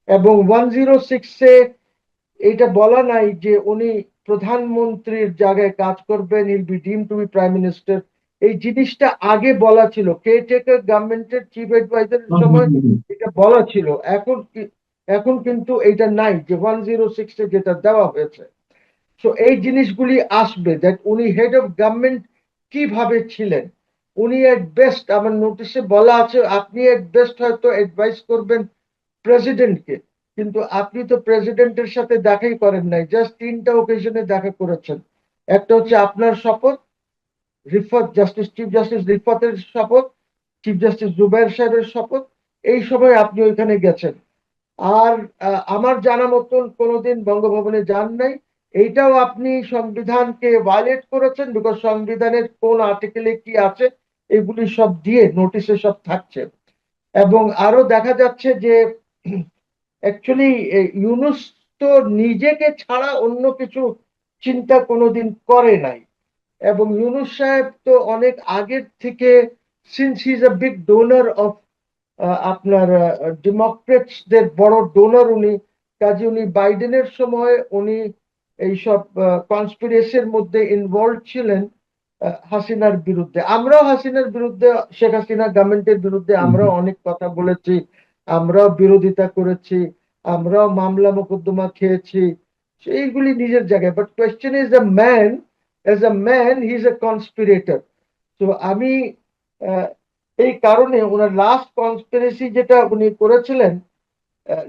এবং 106-এ এইটা বলা নাই যে উনি প্রধানমন্ত্রীর জায়গায় কাজ করবেন, ইল বি ডিম টু বি প্রাইম মিনিস্টার। এই জিনিসটা আগে বলা ছিল, কেয়ারটেকার গভর্নমেন্টের চিফ অ্যাডভাইজারের সময় এটা বলা ছিল। এখন কিন্তু এটা নাই, যে 106-এ যেটা দেওয়া হয়েছে। সো এই জিনিসগুলি আসবে, দ্যাট উনি হেড অফ গভর্নমেন্ট কিভাবে ছিলেন। উনি এট বেস্ট, আমার নোটিশে বলা আছে, আপনি এট বেস্ট হয়তো অ্যাডভাইস করবেন প্রেসিডেন্টকে, কিন্তু আপনি তো প্রেসিডেন্টের সাথে দেখাই করেন নাই, জাস্ট 3টা ওকেশনে দেখা করেছেন। একটা হচ্ছে আপনার শপথ, চিফ জাস্টিস রিফাতের শপথ, চিফ জাস্টিস জুবায়ের সাহেবের শপথ, এই সময় আপনি ওইখানে গেছেন। আর আমার জানা মতন কোনোদিন বঙ্গভবনে যান নাই। এইটাও আপনি সংবিধানকে ভায়োলেট করেছেন, বিকজ সংবিধানের কোন আর্টিকেলে কি আছে এগুলি সব দিয়ে নোটিশে সব থাকছে। এবং আরো দেখা যাচ্ছে যে অ্যাকচুয়ালি ইউনূস তো নিজেকে ছাড়া অন্য কিছু চিন্তা কোনোদিন করে নাই। এবং ইউনূস সাহেব তো অনেক আগের থেকে, since he is a big donor of আপনার ডেমোক্রেটসদের বড় ডোনার উনি, কাজে উনি বাইডেনের সময় উনি এইসব কনস্পিরেসির মধ্যে ইনভলভ ছিলেন হাসিনার বিরুদ্ধে। আমরাও হাসিনার বিরুদ্ধে, শেখ হাসিনা গভর্নমেন্টের বিরুদ্ধে আমরাও অনেক কথা বলেছি, আমরাও বিরোধিতা করেছি, আমরাও মামলা মোকদ্দমা খেয়েছি, সেইগুলি নিজের জায়গায়। But question is a man, as a man he is a conspirator. তো আমি এই কারণে ওনার লাস্ট কনস্পিরেসি যেটা উনি করেছিলেন,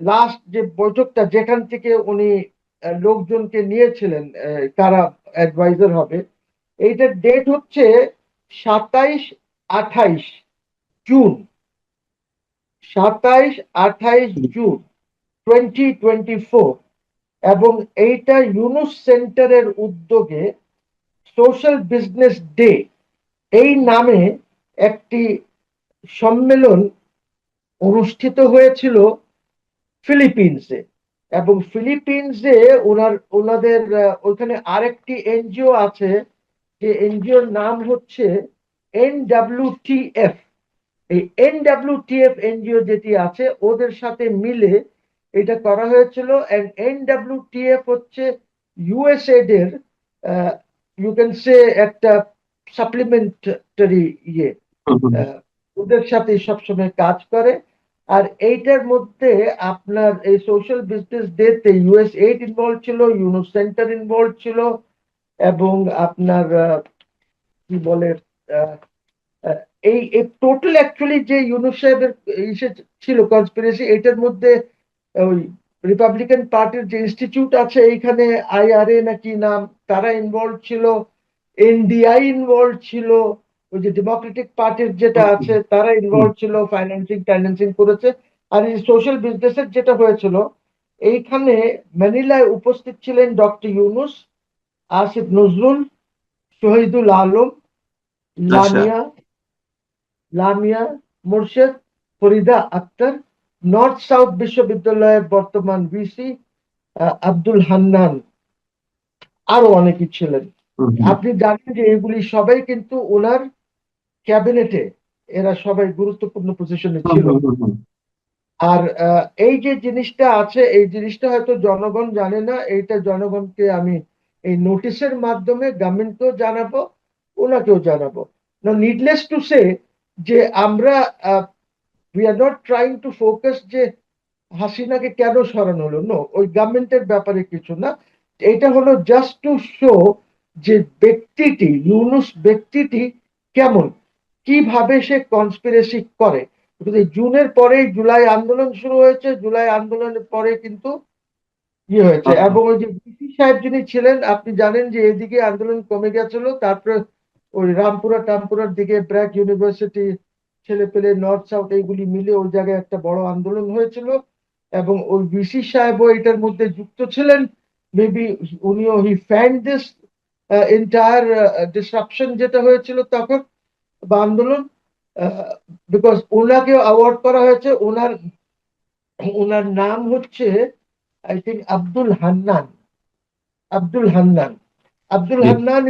লাস্ট যে বৈঠকটা যেখান থেকে উনি লোকজনকে নিয়েছিলেন কারা অ্যাডভাইজার হবে, এইটার ডেট হচ্ছে 27-28 জুন, 27-28 জুন 2024। এবং এইটা ইউনুস সেন্টারের উদ্যোগে সোশ্যাল বিজনেস ডে এই নামে একটি সম্মেলন অনুষ্ঠিত হয়েছিল ফিলিপিন্সে। এবং ফিলিপিন্সে ওনাদের ওইখানে আরেকটি এনজিও আছে, যে এনজিওর নাম হচ্ছে NWTF। এই NWTF এনজিও যেটি আছে ওদের সাথে মিলে এটা করা হয়েছিল। এন্ড NWTF হচ্ছে USAID এর ইউ ক্যান সে একটা সাপ্লিমেন্টারি ইয়ে, ওদের সাথে সবসময় কাজ করে। আর এইটার মধ্যে আপনার এই সোশ্যাল বিজনেস ডেতে USAID ইনভলভ ছিল, ইউনুস সেন্টার ইনভলভ ছিল, এবং আপনার কি বলে আহ, আহ, এই টোটাল অ্যাকচুয়ালি যে ইউনুস সাহেবের ইসে ছিল কনস্পিরেসি, এটার মধ্যে ওই রিপাবলিকান পার্টির যে ইনস্টিটিউট আছে এইখানে IRA নাকি নাম, তারা ইনভলভ ছিল, NDI ইনভলভ ছিল, ওই যে ডেমোক্রেটিক পার্টির যেটা আছে তারা ইনভলভ ছিল, ফাইন্যান্সিং করেছে। আর এই সোশ্যাল বিজনেসের যেটা হয়েছিল, এইখানে ম্যানিলায় উপস্থিত ছিলেন doctor Yunus, Asif Nazrul, Shahidul Alam, Lamia Lamia Morshed, Farida Akhter, North South বিশ্ববিদ্যালয়ের বর্তমান ভিসি আব্দুল হান্নান, আরো অনেকেই ছিলেন। আপনি জানেন যে এগুলি সবাই কিন্তু ওনার ক্যাবিনেটে, এরা সবাই গুরুত্বপূর্ণ পজিশনে ছিল। আর এই যে জিনিসটা আছে, এই জিনিসটা হয়তো জনগণ জানে না, এইটা জনগণকে আমি এই নোটিশের মাধ্যমে গভর্নমেন্টকেও জানাবো, ওনাকেও জানাবো। নিডলেস টু সে যে আমরা we are not trying to focus যে হাসিনাকে কেন সরানো হলো, নো, ওই গভর্নমেন্টের ব্যাপারে কিছু না। এটা হলো জাস্ট টু শো যে ব্যক্তিটি, ইউনুস ব্যক্তিটি কেমন, কিভাবে সে কনস্পিরেসি করে। জুনের পরেই জুলাই আন্দোলন শুরু হয়েছে, জুলাই আন্দোলনের পরে কিন্তু ইয়ে হয়েছে। এবং ওই যে ভিসি সাহেব যিনি ছিলেন, আপনি জানেন যে এদিকে আন্দোলন কমে গেছিল, তারপরে ওই রামপুরা টামপুরার দিকে ব্র্যাক ইউনিভার্সিটি, ছেলে পেলে, নর্থ সাউথ এইগুলি মিলে ওই জায়গায় একটা বড় আন্দোলন হয়েছিল। এবং ওই ভিসি সাহেবও এটার মধ্যে যুক্ত ছিলেন। মেবি উনিও হি ফ্যান্ড দিস এন্টায়ার ডিসরাপশন যেটা হয়েছিল তখন, বা আন্দোলন, বিকজ ওনাকে অ্যাওয়ার্ড করা হয়েছে। ওনার নাম হচ্ছে I think Abdul Hannan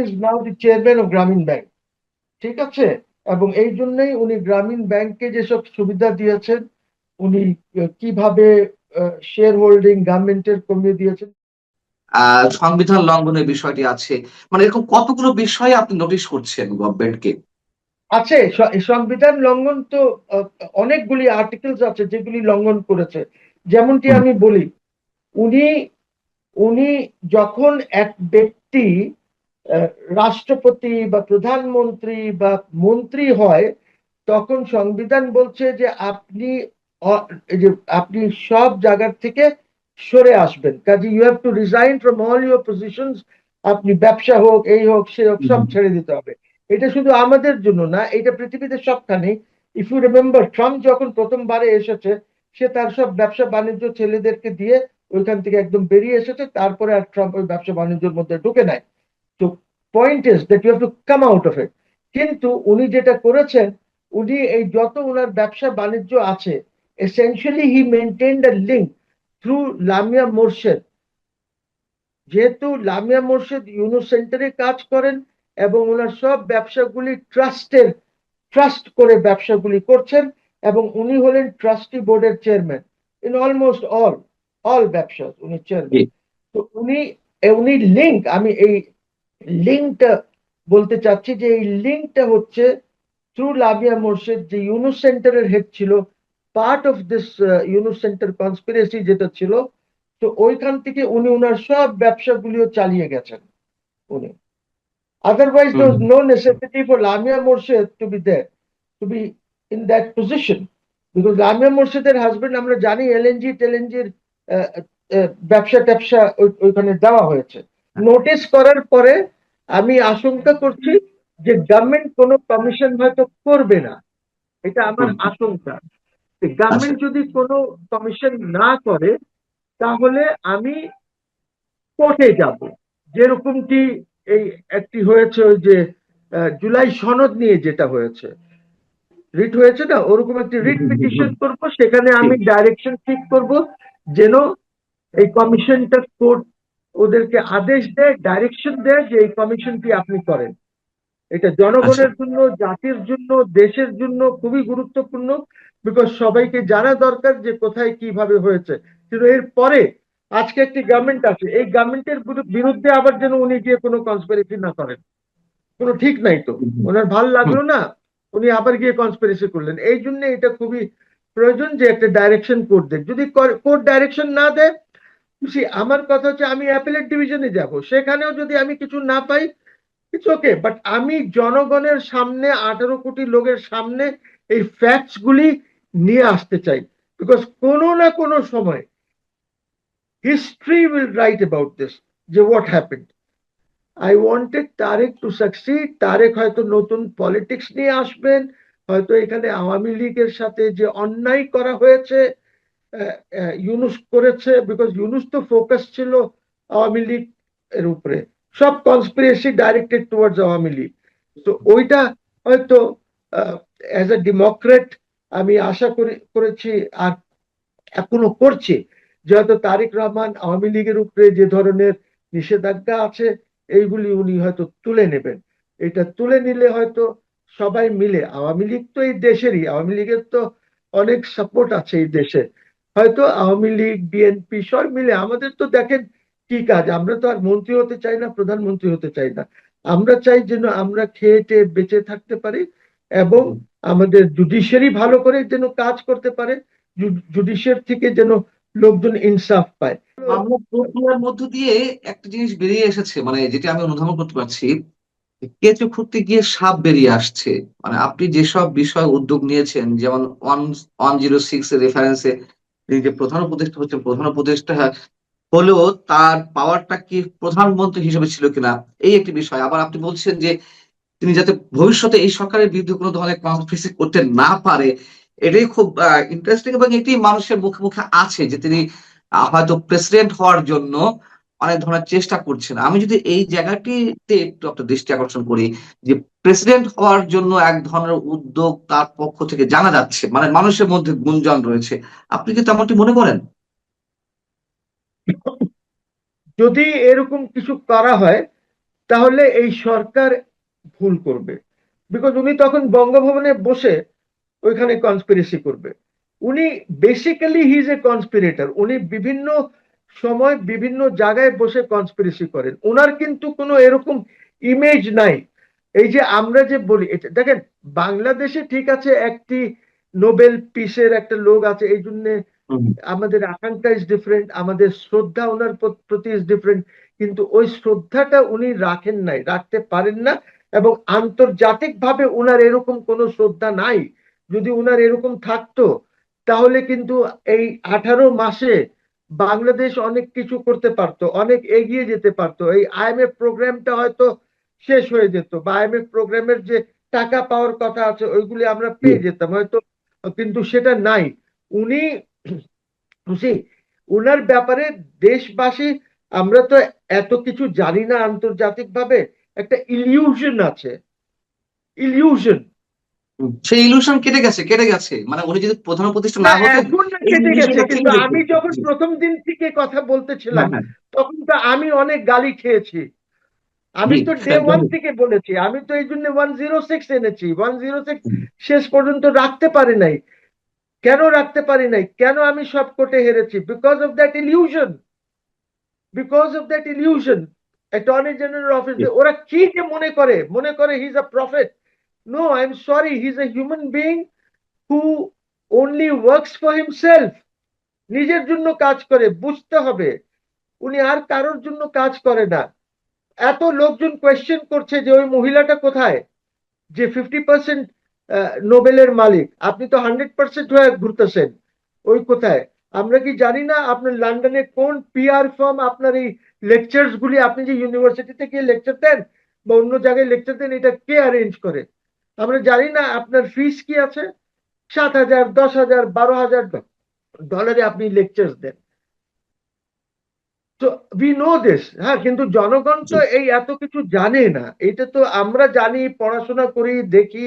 is now the chairman of গ্রামীণ ব্যাংক। ঠিক আছে। এবং এই জন্যই উনি গ্রামীণ ব্যাংকে যেসব সুবিধা দিয়েছেন, উনি কিভাবে শেয়ার হোল্ডিং গভর্নমেন্টের কমিয়ে দিয়েছেন। সংবিধান লঙ্ঘনের বিষয়টি আছে, মানে এরকম কতগুলো বিষয়ে আপনি নোটিশ করছেন গভর্নমেন্টকে? আছে সংবিধান লঙ্ঘন তো অনেকগুলি আর্টিকেলস আছে যেগুলি লঙ্ঘন করেছে। যেমনটি আমি বলি, উনি উনি যখন এক ব্যক্তি রাষ্ট্রপতি বা প্রধানমন্ত্রী বা মন্ত্রী হয়, তখন সংবিধান বলছে যে আপনি সব জায়গার থেকে সরে আসবেন। কাজে you have to resign from all your positions. আপনি ব্যবসা হোক, এই হোক, সে হোক, সব ছেড়ে দিতে হবে। এটা শুধু আমাদের জন্য না, এটা পৃথিবীতে সবখানে। ইফ ইউ রিমেম্বার, ট্রাম্প যখন প্রথমবারে এসেছে, সে তার সব ব্যবসা বাণিজ্য ছেলেদেরকে দিয়ে ওইখান থেকে একদম বেরিয়ে এসেছে। তারপরে আর ট্রাম্প ওই ব্যবসা বাণিজ্যের মধ্যে ঢুকে নাই। তো point is that you have to come out of it. কিন্তু উনি যেটা করেছেন, উনি এই যত ওনার ব্যবসা বাণিজ্য আছে, এসেনশিয়ালি হি মেনটেইনড আ লিঙ্ক থ্রু লামিয়া মোরশেদ। যেহেতু লামিয়া মোরশেদ ইউনুস সেন্টারে কাজ করেন এবং ওনার সব ব্যবসাগুলি ট্রাস্ট করে ব্যবসাগুলি করছেন, এবং উনি হলেন ট্রাস্টি বোর্ডের চেয়ারম্যান ইন অলমোস্ট অল ব্যবসা উনি চেয়ারম্যান। তো উনি লিঙ্ক, আমি এই লিঙ্কটা বলতে চাচ্ছি যে এই লিঙ্কটা হচ্ছে থ্রু লামিয়া মোরশেদ, যে ইউনুস সেন্টারের হেড ছিল, part of this Yunus centre conspiracy যেটা ছিল। তো ওইখান থেকে উনি ওনার সব ব্যবসাগুলিও চালিয়ে গেছেন উনি। Otherwise, there was no necessity for Lamia Morshed to be there, to be in that position. Because Lamia Morshed's husband, আমরা জানি এলএনজি টেলএনজির ব্যবসা ট্যাবসা ওইখানে দেওয়া হয়েছে। নোটিস করার পরে আমি আশঙ্কা করছি যে গভর্নমেন্ট কোনো কমিশন হয়তো করবে না, এটা আমার আশঙ্কা। গভর্নমেন্ট যদি কোনো কমিশন না করে, তাহলে আমি কোর্টে যাব। যেরকমটি এই একটি হয়েছে, ওই যে জুলাই সনদ নিয়ে যেটা হয়েছে, রিট হয়েছে না, ওরকম একটি রিট পিটিশন করব। সেখানে আমি ডাইরেকশন ঠিক করব যেন এই কমিশনটা কোর্ট ওদেরকে আদেশ দেয়, ডাইরেকশন দেয় যে এই কমিশনটি আপনি করেন। এটা জনগণের জন্য, জাতির জন্য, দেশের জন্য খুবই গুরুত্বপূর্ণ। বিকজ সবাইকে জানা দরকার যে কোথায় কিভাবে হয়েছে। কিন্তু এর পরে আজকে একটি গভর্নমেন্ট আছে, এই গভর্নমেন্টের বিরুদ্ধে আবার যেন উনি গিয়ে কোনো কনস্পিরেসি না করেন, কোনো ঠিক নাই তো। ওনার ভাল লাগলো না, উনি আবার গিয়ে কনস্পিরেসি করলেন। এই জন্য এটা খুবই প্রয়োজন যে একটা ডাইরেকশন কোর্ট দেয়। যদি কোর্ট ডাইরেকশন না দেয়, আমার কথা হচ্ছে আমি অ্যাপেলেট ডিভিশনে যাব, সেখানেও যদি আমি কিছু না পাই, ইটস ওকে। বাট আমি জনগণের সামনে, 18 কোটি লোকের সামনে এই ফ্যাক্টস গুলি নিয়ে আসতে চাই। বিকজ কোনো না কোনো সময় history will write about this, যে what happened. I wanted Tarek to succeed. Tarek হয়তো নতুন পলিটিক্স নিয়ে আসবেন, হয়তো এখানে আওয়ামী লীগের সাথে যে অন্যায় করা হয়েছে, ইউনুস করেছে। বিকজ ইউনুস তো ফোকাস ছিল আওয়ামী লীগ এর উপরে, সব conspiracy directed towards Awami League. তো ওইটা হয়তো অ্যাজ এ ডেমোক্রেট আমি আশা করেছি, আর এখনো করছি, যে হয়তো তারেক রহমান আওয়ামী লীগের উপরে যে ধরনের নিষেধাজ্ঞা আছে, এইগুলি উনি হয়তো তুলে নেবেন। এটা তুলে নিলে হয়তো সবাই মিলে, আওয়ামী লীগ তো এই দেশেরই, আওয়ামী লীগের তো অনেক সাপোর্ট আছে এই দেশে, হয়তো আওয়ামী লীগ, বিএনপি সব মিলে, আমাদের তো দেখেন কি কাজ, আমরা তো আর মন্ত্রী হতে চাই না, প্রধানমন্ত্রী হতে চাই না। আমরা চাই যেন আমরা খেয়ে টেয়ে বেঁচে থাকতে পারি, এবং আমাদের জুডিশিয়ারি ভালো করে যেন কাজ করতে পারে, জুডিশিয়ার থেকে যেন লোকজন ইনসাফ পায়। মামলা প্রক্রিয়ার মধ্য দিয়ে একটা জিনিস বেরিয়ে এসেছে, মানে যেটা আমি অনুধাবন করতে পারছি, কেঁচো খুঁড়তে গিয়ে সাপ বেরিয়ে আসছে। মানে আপনি যেসব বিষয় উদ্যোগ নিয়েছেন, যেমন 106 এর রেফারেন্সে তিনি যে প্রধান উপদেষ্টা হচ্ছেন, প্রধান উপদেষ্টা হলেও তার পাওয়ারটা কি প্রধানমন্ত্রী হিসেবে ছিল কিনা, এই একটি বিষয়। আবার আপনি বলছেন যে তিনি যাতে ভবিষ্যতে এই সরকারের বিরুদ্ধে কোনো ধরনের কনস্পিরেসি করতে না পারে, এটাই খুব ইন্টারেস্টিং। এবং এটি মানুষের মুখে মুখে আছে যে তিনি হয়তো প্রেসিডেন্ট হওয়ার জন্য অনেক ধরনের চেষ্টা করছেন। আমি যদি এই জায়গাটিতে একটু আপনার দৃষ্টি আকর্ষণ করি, যে প্রেসিডেন্ট হওয়ার জন্য এক ধরনের উদ্যোগ তার পক্ষ থেকে জানা যাচ্ছে, মানে মানুষের মধ্যে গুঞ্জন রয়েছে, আপনি কি তেমনটি মনে করেন? যদি এরকম কিছু করা হয়, তাহলে এই সরকার ভুল করবে। বিকজ উনি তখন বঙ্গভবনে বসে ওইখানে কনস্পিরেসি করবে। উনি basically he is A conspirator. উনি বিভিন্ন সময় বিভিন্ন জায়গায় বসে কনস্পিরেসি করেন। ওনার কিন্তু কোনো এরকম ইমেজ নাই। এই যে আমরা যে বলি, এটা দেখেন, বাংলাদেশে ঠিক আছে একটি নোবেল পিসের একটা লোক আছে, এই জন্য আমাদের আকাঙ্ক্ষা ইজ ডিফারেন্ট, আমাদের শ্রদ্ধা ওনার প্রতি ইজ ডিফারেন্ট। কিন্তু ওই শ্রদ্ধাটা উনি রাখেন নাই, রাখতে পারেন না, এবং আন্তর্জাতিক ভাবে ওনার এরকম কোনো শ্রদ্ধা নাই। যদি ওনার এরকম থাকতো, তাহলে কিন্তু এই 18 মাসে বাংলাদেশ অনেক কিছু করতে পারতো, অনেক এগিয়ে যেতে পারতো। এই আইএমএফ প্রোগ্রামটা হয়তো শেষ হয়ে যেত, বা আইএমএফ প্রোগ্রামের যে টাকা পাওয়ার কথা আছে ওইগুলি আমরা পেয়ে যেতাম হয়তো, কিন্তু সেটা নাই। উনি খুশি উনার ব্যাপারে দেশবাসী, আমরা তো এত কিছু জানি না আন্তর্জাতিকভাবে, একটা ইলিউশন আছে, ইলিউশন। সেই ইলুশন কেটে গেছে, মানে উনি যদি প্রধান উপদেষ্টা না না হতেন এখন না এই কেটে গেছে, ইলুশনটা কিন্তু ছেড়ে যেত। আমি যখন জি। প্রথম দিন থেকে কথা বলতেছিলাম হ্যাঁ, হ্যাঁ। তখন তো আমি অনেক গালি খেয়েছি। আমি জি, তো ডে ওয়ান থেকে বলেছি, আমি তো এই জন্য 106 এনেছি। 106 শেষ পর্যন্ত রাখতে পারি নাই। কেন রাখতে পারি নাই, কেন আমি সব কোর্টে হেরেছি? Because of that illusion, because of that illusion. Attorney general অফিসে ওরা কি যে মনে করে he is a prophet. No, I am sorry, he is a human being who only works for himself, নিজের জন্য কাজ করে, বুঝতে হবে। উনি আর কারোর জন্য কাজ করে না। এত লোকজন কোয়েশ্চেন করছে যে ওই মহিলাটা কোথায়, যে 50% নোবেলের মালিক, আপনি তো 100% হয়ে ঘুরতেছেন, ওই কোথায়? আমরা কি জানি না আপনার লন্ডনে কোন পিআর ফার্ম আপনার এই লেকচার্স গুলি, আপনি যে ইউনিভার্সিটিতে গিয়ে লেকচার দেন বা অন্য জায়গায় লেকচার দেন, এটা কে অ্যারেঞ্জ করে? আমরা জানি না আপনার ফিস কি আছে? 7,000, 10,000, 12,000 ডলারে আপনি লেকচার্স দেন। তো উই নো দিস, হ্যাঁ, কিন্তু জনগণ তো এই এত কিছু জানে না। এটা তো আমরা জানি, পড়াশোনা করি, দেখি,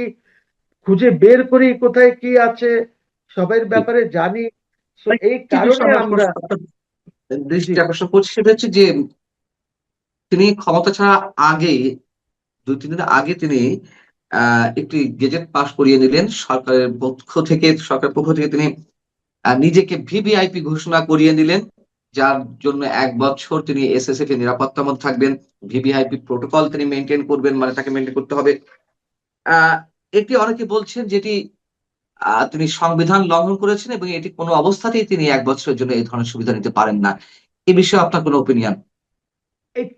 খুঁজে বের করি কোথায় কি আছে, সবার ব্যাপারে জানি। তো এই একটি কারণে বিষয় আমার আমরা জি দৃষ্টি আকর্ষণ করছি, সেটা হচ্ছে যে তিনি ক্ষমতা ছাড়া আগে ২-৩ দিন আগে তিনি একটি গেজেট পাস করিয়ে নিলেন সরকারের পক্ষ থেকে তিনি নিজেকে ভিভিআইপি ঘোষণা করিয়ে নিলেন, যার জন্য ১ বছর তিনি এসএসএফ এর নিরাপত্তার মধ্যে থাকবেন। ভিভিআইপি প্রোটোকল তিনি মেনটেন করবেন, মানে তাকে মেনটেন করতে হবে। এটি অনেকে বলছেন যেটি তিনি সংবিধান লঙ্ঘন করেছেন এবং এটি কোনো অবস্থাতেই তিনি ১ বছরের জন্য এই ধরনের সুবিধা নিতে পারেন না। এ বিষয়ে আপনার কোনো ওপিনিয়ন?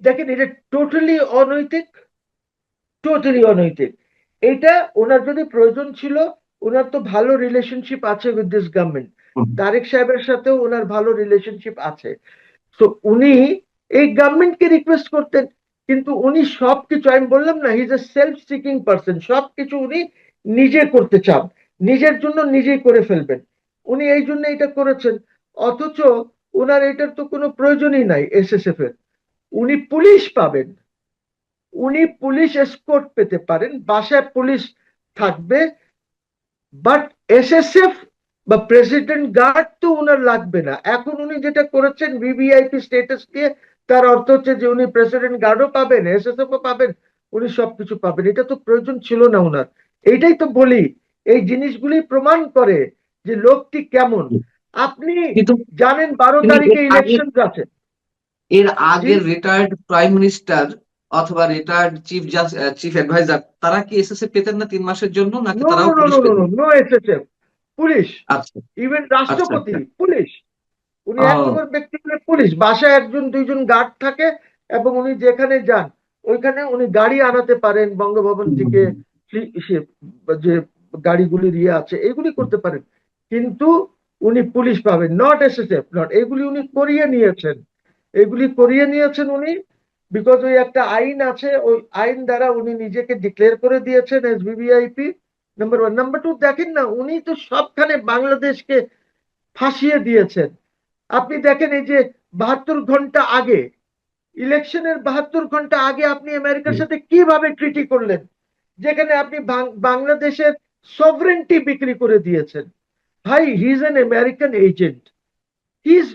দেখেন, এটা টোটালি অনৈতিক, টোটালি অনৈতিক। এটা ওনার যদি প্রয়োজন ছিল, ওনার তো ভালো রিলেশনশিপ আছে উইথ দিস গভর্নমেন্ট। তারেক সাহেবের সাথেও ওনার ভালো রিলেশনশিপ আছে। তো উনি এই গভর্নমেন্টকে রিকোয়েস্ট করতেন, কিন্তু উনি সবকিছু, আমি বললাম না, হি is a self seeking person, সবকিছু উনি নিজে করতে চান, নিজের জন্য নিজেই করে ফেলবেন। উনি এই জন্য এটা করেছেন। অথচ ওনার এটার তো কোনো প্রয়োজনই নাই এসএসএফ এর। উনি পুলিশ পাবেন, উনি পুলিশ এসকর্ট পেতে পারেন, বাসায় পুলিশ থাকবে, বাট এসএসএফ বা প্রেসিডেন্ট গার্ড তো উনার লাগবে না। এখন উনি যেটা করেছেন ভিভিআইপি স্ট্যাটাস দিয়ে, তার অর্থ হচ্ছে যে উনি প্রেসিডেন্ট গার্ডও পাবেন, এসএসএফ ও পাবেন, উনি সবকিছু পাবেন। এটা তো প্রয়োজন ছিল না উনার। এইটাই তো বলি, এই জিনিসগুলি প্রমাণ করে যে লোকটি কেমন। আপনি কিন্তু জানেন 12 তিনি তারিখে ইলেকশন আছে। এর জি, আগের রিটায়ার্ড প্রাইম মিনিস্টার অথবা রিটায়ার্ড চিফ অ্যাডভাইজার তারা কি এসএসএ পেতেন না ৩ মাসের জন্য, নাকি নো নো তারাও no police no no no পেতেন? No SSF, police. আচ্ছা, ইভেন আচ্ছা, রাষ্ট্রপতি আচ্ছা। পুলিশ। উনি এক ও, নম্বর ব্যক্তি হলেন পুলিশ, বাসায় একজন দুইজন গার্ড থাকে, এবং উনি যেখানে যান ওইখানে উনি গাড়ি আনাতে পারেন বঙ্গভবন থেকে, যে গাড়িগুলি ইয়ে আছে এগুলি করতে পারেন। কিন্তু উনি পুলিশ পাবেন, নট এসএসএফ, নট। এগুলি উনি করিয়ে নিয়েছেন, এগুলি করিয়ে নিয়েছেন উনি, বিকজ ওই একটা আইন আছে, ওই আইন দ্বারা উনি নিজেকে ডিক্লেয়ার করে দিয়েছেন as VVIP. Number one. Number two, দেখেন না, উনি তো সবখানে বাংলাদেশকে ফাঁসিয়ে দিয়েছেন। আপনি দেখেন, এই যে 72 ঘন্টা আগে, ইলেকশনের 72 ঘন্টা আগে আপনি আমেরিকার সাথে কিভাবে ট্রিটি করলেন, যেখানে আপনি বাংলাদেশের সভরেন্টি বিক্রি করে দিয়েছেন। ভাই, he is an American agent, he is.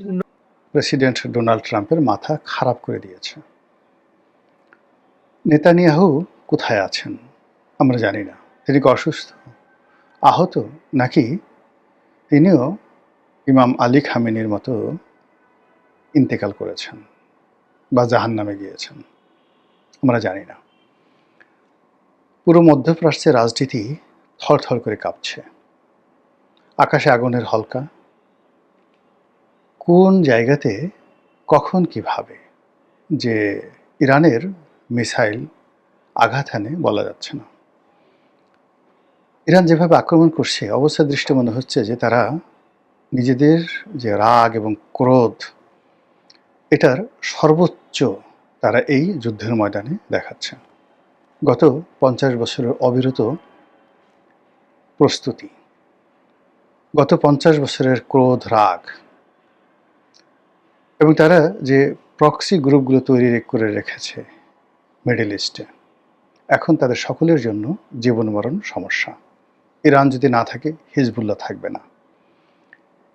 President Donald ট্রাম্পের মাথা খারাপ করে দিয়েছে। নেতানিয়াহু কোথায় আছেন আমরা জানি না। তিনি কি অসুস্থ, আহত, নাকি তিনিও ইমাম আলী খামেনির মতো ইন্তেকাল করেছেন বা জাহান্নামে গিয়েছেন আমরা জানি না। পুরো মধ্যপ্রাচ্যের রাজনীতি থরথর করে কাঁপছে। আকাশে আগুনের হলকা, কোন জায়গাতে কখন কিভাবে যে ইরানের মিসাইল আঘাত হানে বলা যাচ্ছে না। ইরান যেভাবে আক্রমণ করছে, অবস্থা দৃষ্টে মনে হচ্ছে যে তারা নিজেদের যে রাগ এবং ক্রোধ এটার সর্বোচ্চ তারা এই যুদ্ধের ময়দানে দেখাচ্ছে। গত 50 বছরের অবিরত প্রস্তুতি, গত 50 বছরের ক্রোধ, রাগ, এবং তারা যে প্রক্সি গ্রুপগুলো তৈরি করে রেখেছে মিডল ইস্টে, এখন তাদের সকলের জন্য জীবন মরণ সমস্যা। ইরান যদি না থাকে হিজবুল্লাহ থাকবে না,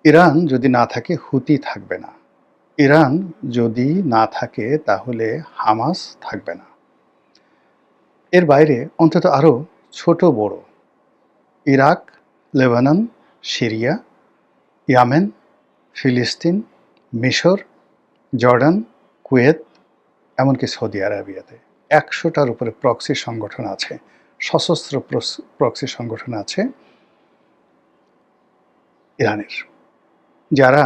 ইরান যদি না থাকে হুতি থাকবে না, ইরান যদি না থাকে তাহলে হামাস থাকবে না। এর বাইরে অন্তত আরও ছোট বড় ইরাক, লেবানন, সিরিয়া, ইয়ামেন, ফিলিস্তিন, মিশর, জর্ডান, কুয়েত, এমনকি সৌদি আরবিয়াতে 100টার উপরে প্রক্সি সংগঠন আছে, সশস্ত্র প্রক্সি সংগঠন আছে ইরানের, যারা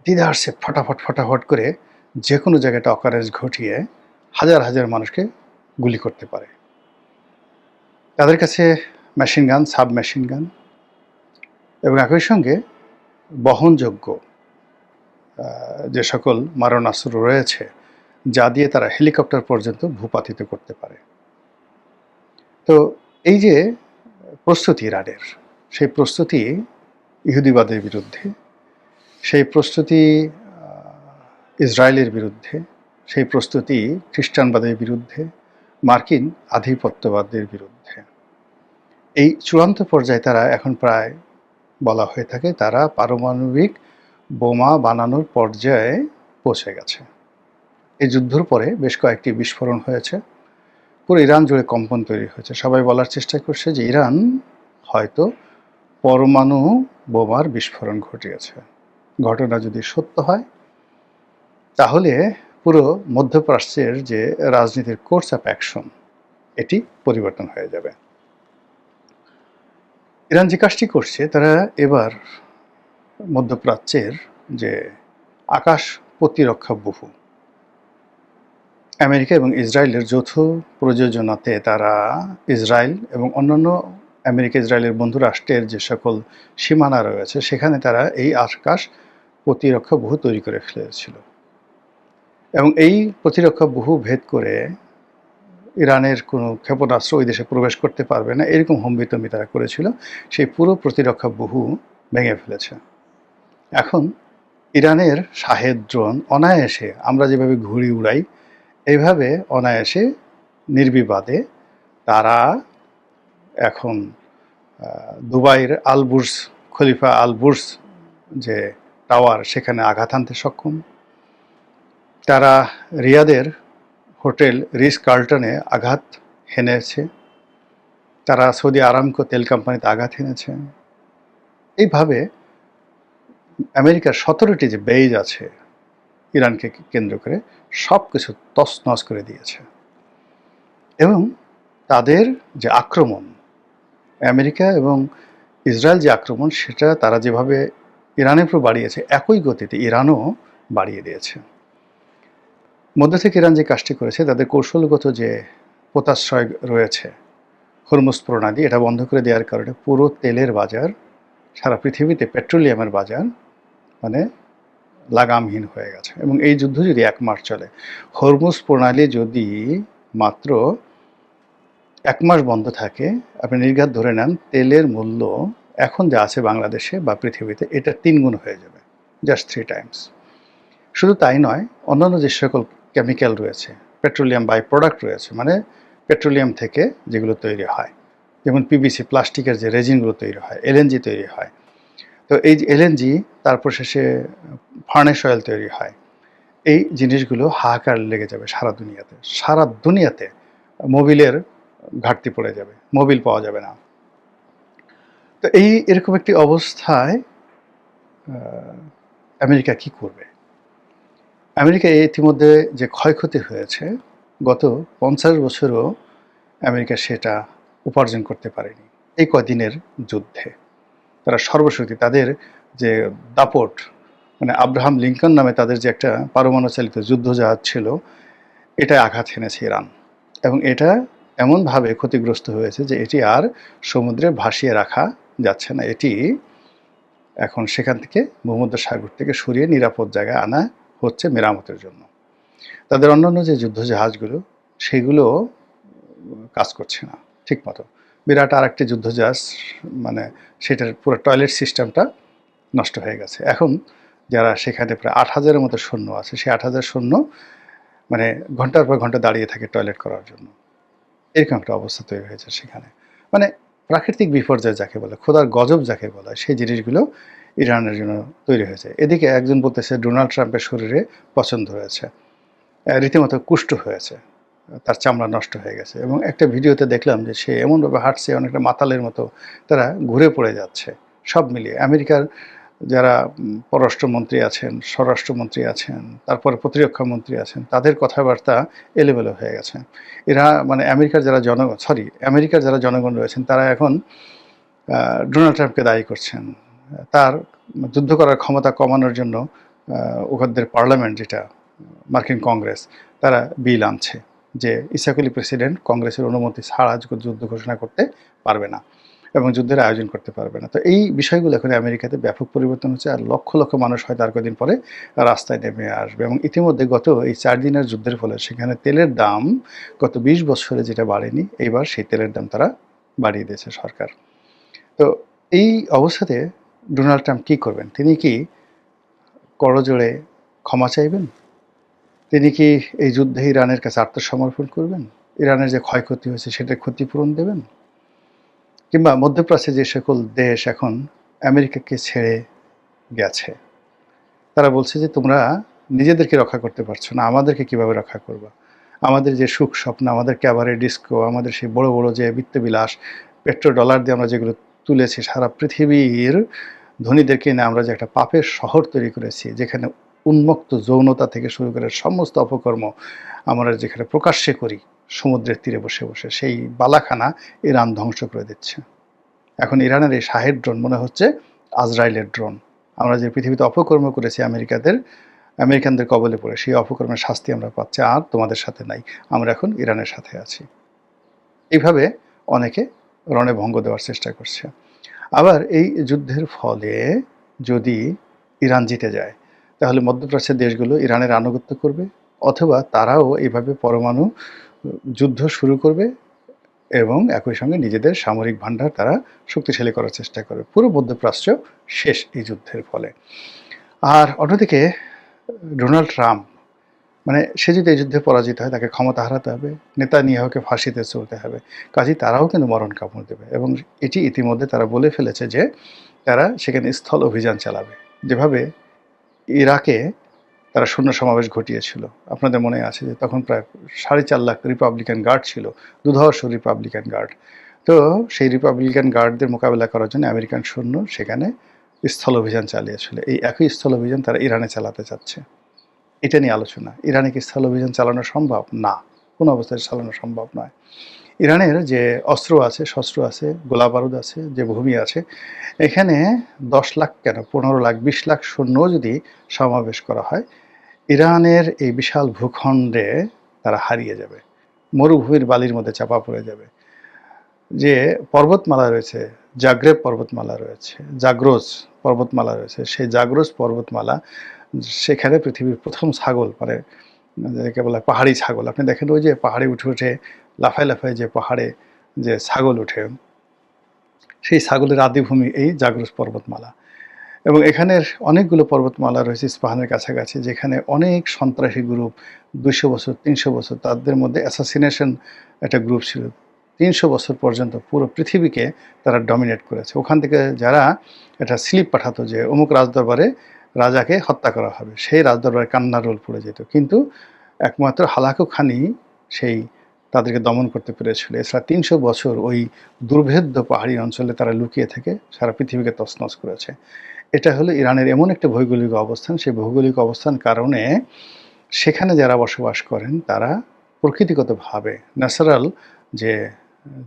দ্বিধার্সে ফটাফট করে যে কোনো জায়গাটা অকারেজ ঘটিয়ে হাজার হাজার মানুষকে গুলি করতে পারে। তাদের কাছে machine gun, sub machine gun এবং একই সঙ্গে বহনযোগ্য যে সকল মারণাস্ত্র রয়েছে, যা দিয়ে তারা হেলিকপ্টার পর্যন্ত ভূপাতিত করতে পারে। তো এই যে প্রস্তুতি ইরানের, সেই প্রস্তুতি ইহুদিবাদের বিরুদ্ধে, সেই প্রস্তুতি ইসরায়েলের বিরুদ্ধে, সেই প্রস্তুতি খ্রিস্টানবাদের বিরুদ্ধে, মার্কিন আধিপত্যবাদের বিরুদ্ধে। এই চূড়ান্ত পর্যায়ে তারা এখন প্রায় বলা হয়ে থাকে তারা পারমাণবিক বোমা বানানোর পর্যায়ে পৌঁছে গেছে। এই যুদ্ধের পরে বেশ কয়েকটি বিস্ফোরণ হয়েছে, পুরো ইরান জুড়ে কম্পন তৈরি হয়েছে। সবাই বলার চেষ্টা করছে যে ইরান হয়তো পরমাণু বোমার বিস্ফোরণ ঘটিয়েছে। ঘটনা যদি সত্য হয় তাহলে পুরো মধ্যপ্রাচ্যের যে রাজনীতির কোর্স অফ অ্যাকশন, এটি পরিবর্তন হয়ে যাবে। ইরান যে কাজটি করছে, তারা এবার মধ্যপ্রাচ্যের যে আকাশ প্রতিরক্ষা বহু, আমেরিকা এবং ইসরায়েলের যৌথ প্রযোজনাতে তারা ইসরায়েল এবং অন্যান্য আমেরিকা ইসরায়েলের বন্ধু রাষ্ট্রের যে সকল সীমানা রয়েছে সেখানে তারা এই আকাশ প্রতিরক্ষা বহু তৈরি করে ফেলেছিল, এবং এই প্রতিরক্ষা বহু ভেদ করে ইরানের কোনো ক্ষেপণাস্ত্র ওই দেশে প্রবেশ করতে পারবে না, এরকম হুমবিতম্বি তারা করেছিল। সেই পুরো প্রতিরক্ষা বহু ভেঙে ফেলেছে। এখন ইরানের শাহেদ ড্রোন অনায়াসে, আমরা যেভাবে ঘুড়ি উড়াই এইভাবে অনায়াসে নির্বিবাদে তারা এখন দুবাইয়ের আলবুর্জ, খলিফা আলবুর্জ যে টাওয়ার, সেখানে আঘাত হানতে সক্ষম। তারা রিয়াদের হোটেল রিস কার্লটনে আঘাত হেনেছে, তারা সৌদি আরামকো তেল কোম্পানিতে আঘাত হেনেছে। এইভাবে আমেরিকার 17টি যে বেজ আছে ইরানকে কেন্দ্র করে সব কিছু তছনছ করে দিয়েছে। এবং তাদের যে আক্রমণ, আমেরিকা এবং ইসরায়েল যে আক্রমণ, সেটা তারা যেভাবে ইরানের উপর বাড়িয়েছে একই গতিতে ইরানও বাড়িয়ে দিয়েছে। মধ্য থেকে ইরান যে কাজটি করেছে, তাদের কৌশলগত যে পোতাশ্রয় রয়েছে হরমুজ প্রণালী, এটা বন্ধ করে দেওয়ার কারণে পুরো তেলের বাজার, সারা পৃথিবীতে পেট্রোলিয়ামের বাজার মানে লাগামহীন হয়ে গেছে। এবং এই যুদ্ধ যদি 1 মাস চলে, হরমুজ প্রণালী যদি মাত্র 1 মাস বন্ধ থাকে, আপনি নির্ঘাত ধরে নেন তেলের মূল্য এখন যা আছে বাংলাদেশে বা পৃথিবীতে, এটা 3 গুণ হয়ে যাবে, জাস্ট 3 টাইমস। শুধু তাই নয়, অন্যান্য যে সকল কেমিক্যাল রয়েছে, পেট্রোলিয়াম বাই প্রোডাক্ট রয়েছে, মানে পেট্রোলিয়াম থেকে যেগুলো তৈরি হয়, যেমন পিভিসি, প্লাস্টিকের যে রেজিনগুলো তৈরি হয়, এলএনজি তৈরি হয়। তো এই যে এলএনজি, তারপর শেষে ফার্নেস অয়েল তৈরি হয়, এই জিনিসগুলো হাহাকার লেগে যাবে সারা দুনিয়াতে। সারা দুনিয়াতে মোবিলের ঘাটতি পড়ে যাবে, মোবিল পাওয়া যাবে না। তো এরকম একটি অবস্থায় আমেরিকা কি করবে? আমেরিকা ইতিমধ্যে যে ক্ষয়ক্ষতি হয়েছে, গত 50 বছরও আমেরিকা সেটা উপার্জন করতে পারেনি। এই কদিনের যুদ্ধে তারা সর্বশক্তি, তাদের যে দাপট, মানে আব্রাহাম লিঙ্কন নামে তাদের যে একটা পারমাণু চালিত যুদ্ধজাহাজ ছিল, এটা আঘাত হেনেছে ইরান, এবং এটা এমনভাবে ক্ষতিগ্রস্ত হয়েছে যে এটি আর সমুদ্রে ভাসিয়ে রাখা যাচ্ছে না। এটি এখন সেখান থেকে ভূমধ্যসাগর থেকে সরিয়ে নিরাপদ জায়গায় আনা হচ্ছে মেরামতের জন্য। তাদের অন্যান্য যে যুদ্ধ জাহাজগুলো সেগুলো কাজ করছে না ঠিক মতো। বিরাট আর একটি যুদ্ধজাহাজ মানে সেটার পুরো টয়লেট সিস্টেমটা নষ্ট হয়ে গেছে। এখন যারা সেখানে প্রায় 8,000-এর মতো সৈন্য আছে, সেই 8,000 সৈন্য মানে ঘন্টার পর ঘন্টা দাঁড়িয়ে থাকে টয়লেট করার জন্য। এরকম একটা অবস্থা তৈরি হয়েছে সেখানে। মানে প্রাকৃতিক বিপর্যয় যাকে বলে, খোদার গজব যাকে বলা হয়, সেই জিনিসগুলো ইরানের জন্য তৈরি হয়েছে। এদিকে একজন বলতেছে ডোনাল্ড ট্রাম্পের শরীরে পছন্দ হয়েছে, রীতিমতো কুষ্ঠ হয়েছে, তার চামড়া নষ্ট হয়ে গেছে। এবং একটা ভিডিওতে দেখলাম যে সে এমনভাবে হাঁটছে অনেকটা মাতালের মতো, তারা ঘুরে পড়ে যাচ্ছে। সব মিলিয়ে আমেরিকার যারা পররাষ্ট্রমন্ত্রী আছেন, স্বরাষ্ট্রমন্ত্রী আছেন, তারপরে প্রতিরক্ষা মন্ত্রী আছেন, তাদের কথাবার্তা এলোমেলো হয়ে গেছে। এরা মানে আমেরিকার যারা জনগণ রয়েছেন তারা এখন ডোনাল্ড ট্রাম্পকে দায়ী করছেন। তার যুদ্ধ করার ক্ষমতা কমানোর জন্য ওদের পার্লামেন্ট, যেটা মার্কিন কংগ্রেস, তারা বিল আনছে যে ইসাকলি প্রেসিডেন্ট কংগ্রেসের অনুমতি ছাড়া যুদ্ধ ঘোষণা করতে পারবে না এবং যুদ্ধের আয়োজন করতে পারবে না। তো এই বিষয়গুলো এখন আমেরিকাতে ব্যাপক পরিবর্তন হচ্ছে, আর লক্ষ লক্ষ মানুষ হয়তো আর কদিন পরে রাস্তায় নেমে আসবে। এবং ইতিমধ্যে গত এই 4 দিনের যুদ্ধের ফলে সেখানে তেলের দাম গত 20 বছরে যেটা বাড়েনি, এইবার সেই তেলের দাম তারা বাড়িয়ে দিয়েছে সরকার। তো এই অবস্থাতে ডোনাল্ড ট্রাম্প কী করবেন? তিনি কি করজোড়ে ক্ষমা চাইবেন? তিনি কি এই যুদ্ধে ইরানের কাছে আত্মসমর্পণ করবেন? ইরানের যে ক্ষয়ক্ষতি হয়েছে সেটার ক্ষতিপূরণ দেবেন? কিংবা মধ্যপ্রাচ্যে যে সকল দেশ এখন আমেরিকাকে ছেড়ে গেছে, তারা বলছে যে তোমরা নিজেদেরকে রক্ষা করতে পারছো না, আমাদেরকে কিভাবে রক্ষা করবা? আমাদের যে সুখ স্বপ্ন, আমাদের ক্যাবারে ডিস্কো, আমাদের সেই বড় বড় যে বিত্তবিলাস, পেট্রো ডলার দিয়ে আমরা যেগুলো তুলেছি, সারা পৃথিবীর ধনীদেরকে নিয়ে আমরা যে একটা পাপের শহর তৈরি করেছি, যেখানে উন্মুক্ত যৌনতা থেকে শুরু করে সমস্ত অপকর্ম আমরা যেখানে প্রকাশ্যে করি সমুদ্রের তীরে বসে বসে, সেই বালাখানা ইরান ধ্বংস করে দিচ্ছে। এখন ইরানের এই শাহেদ ড্রোন মনে হচ্ছে আজরাইলের ড্রোন। আমরা যে পৃথিবীতে অপকর্ম করেছি আমেরিকানদের কবলে পড়ে, সেই অপকর্মের শাস্তি আমরা পাচ্ছি। আর তোমাদের সাথে নাই, আমরা এখন ইরানের সাথে আছি। এইভাবে অনেকে রণভঙ্গ দেওয়ার চেষ্টা করছে। আবার এই যুদ্ধের ফলে যদি ইরান জিতে যায়, তাহলে মধ্যপ্রাচ্যের দেশগুলো ইরানের আনুগত্য করবে, অথবা তারাও এইভাবে পরমাণু যুদ্ধ শুরু করবে এবং একই সঙ্গে নিজেদের সামরিক ভান্ডার তারা শক্তিশালী করার চেষ্টা করবে। পুরো মধ্যপ্রাচ্য শেষ এই যুদ্ধের ফলে। আর অন্যদিকে ডোনাল্ড ট্রাম্প, মানে সে যদি এই যুদ্ধে পরাজিত হয়, তাকে ক্ষমতা হারাতে হবে, নেতানিয়াহুকে ফাঁসিতে চলতে হবে। কাজেই তারাও কিন্তু মরণ কামড় দেবে। এবং এটি ইতিমধ্যে তারা বলে ফেলেছে যে তারা সেখানে স্থল অভিযান চালাবে, যেভাবে ইরাকে তারা শূন্য সমাবেশ ঘটিয়েছিল। আপনাদের মনে আছে যে তখন প্রায় 4.5 লাখ রিপাবলিকান গার্ড ছিল, দুধর্ষ রিপাবলিকান গার্ড। তো সেই রিপাবলিকান গার্ডদের মোকাবেলা করার জন্য আমেরিকান সৈন্য সেখানে স্থল অভিযান চালিয়েছিল। এই একই স্থল অভিযান তারা ইরানে চালাতে চাচ্ছে। এটা নিয়ে আলোচনা। ইরানে কি স্থল অভিযান চালানো সম্ভব? না, কোনো অবস্থায় চালানো সম্ভব নয়। ইরানের যে অস্ত্র আছে, শস্ত্র আছে, গোলা বারুদ আছে, যে ভূমি আছে, এখানে 10 লাখ কেন 15 লাখ 20 লাখ সৈন্য যদি সমাবেশ করা হয়, ইরানের এই বিশাল ভূখণ্ডে তারা হারিয়ে যাবে, মরুভূমির বালির মধ্যে চাপা পড়ে যাবে। যে পর্বতমালা রয়েছে, জাগ্রেব পর্বতমালা রয়েছে, জাগ্রোস পর্বতমালা রয়েছে, সেই জাগ্রোস পর্বতমালা, সেখানে পৃথিবীর প্রথম ছাগল, মানে যাকে বলে পাহাড়ি ছাগল। আপনি দেখেন ওই যে পাহাড়ে উঠে উঠে লাফায় লাফায় যে পাহাড়ে যে ছাগল ওঠে, সেই ছাগলের আদিভূমি এই জাগ্রোস পর্বতমালা। এবং এখানের অনেকগুলো পর্বতমালা রয়েছে ইস্পাহানের কাছাকাছি, যেখানে অনেক সন্ত্রাসী গ্রুপ 200 বছর 300 বছর, তাদের মধ্যে অ্যাসাসিনেশন একটা গ্রুপ ছিল। 300 বছর পর্যন্ত পুরো পৃথিবীকে তারা ডমিনেট করেছে। ওখান থেকে যারা একটা স্লিপ পাঠাতো যে অমুক রাজদরবারে রাজাকে হত্যা করা হবে, সেই রাজদরবারে কান্নার রোল পড়ে যেত। কিন্তু একমাত্র হালাকু খানি সেই তাদেরকে দমন করতে পেরেছিল। এছাড়া 300 বছর ওই দুর্ভেদ্য পাহাড়ি অঞ্চলে তারা লুকিয়ে থেকে সারা পৃথিবীকে তছনছ করেছে। এটা হলো ইরানের এমন একটা ভৌগোলিক অবস্থান, সেই ভৌগোলিক অবস্থান কারণে সেখানে যারা বসবাস করেন তারা প্রকৃতিগতভাবে ন্যাচারাল যে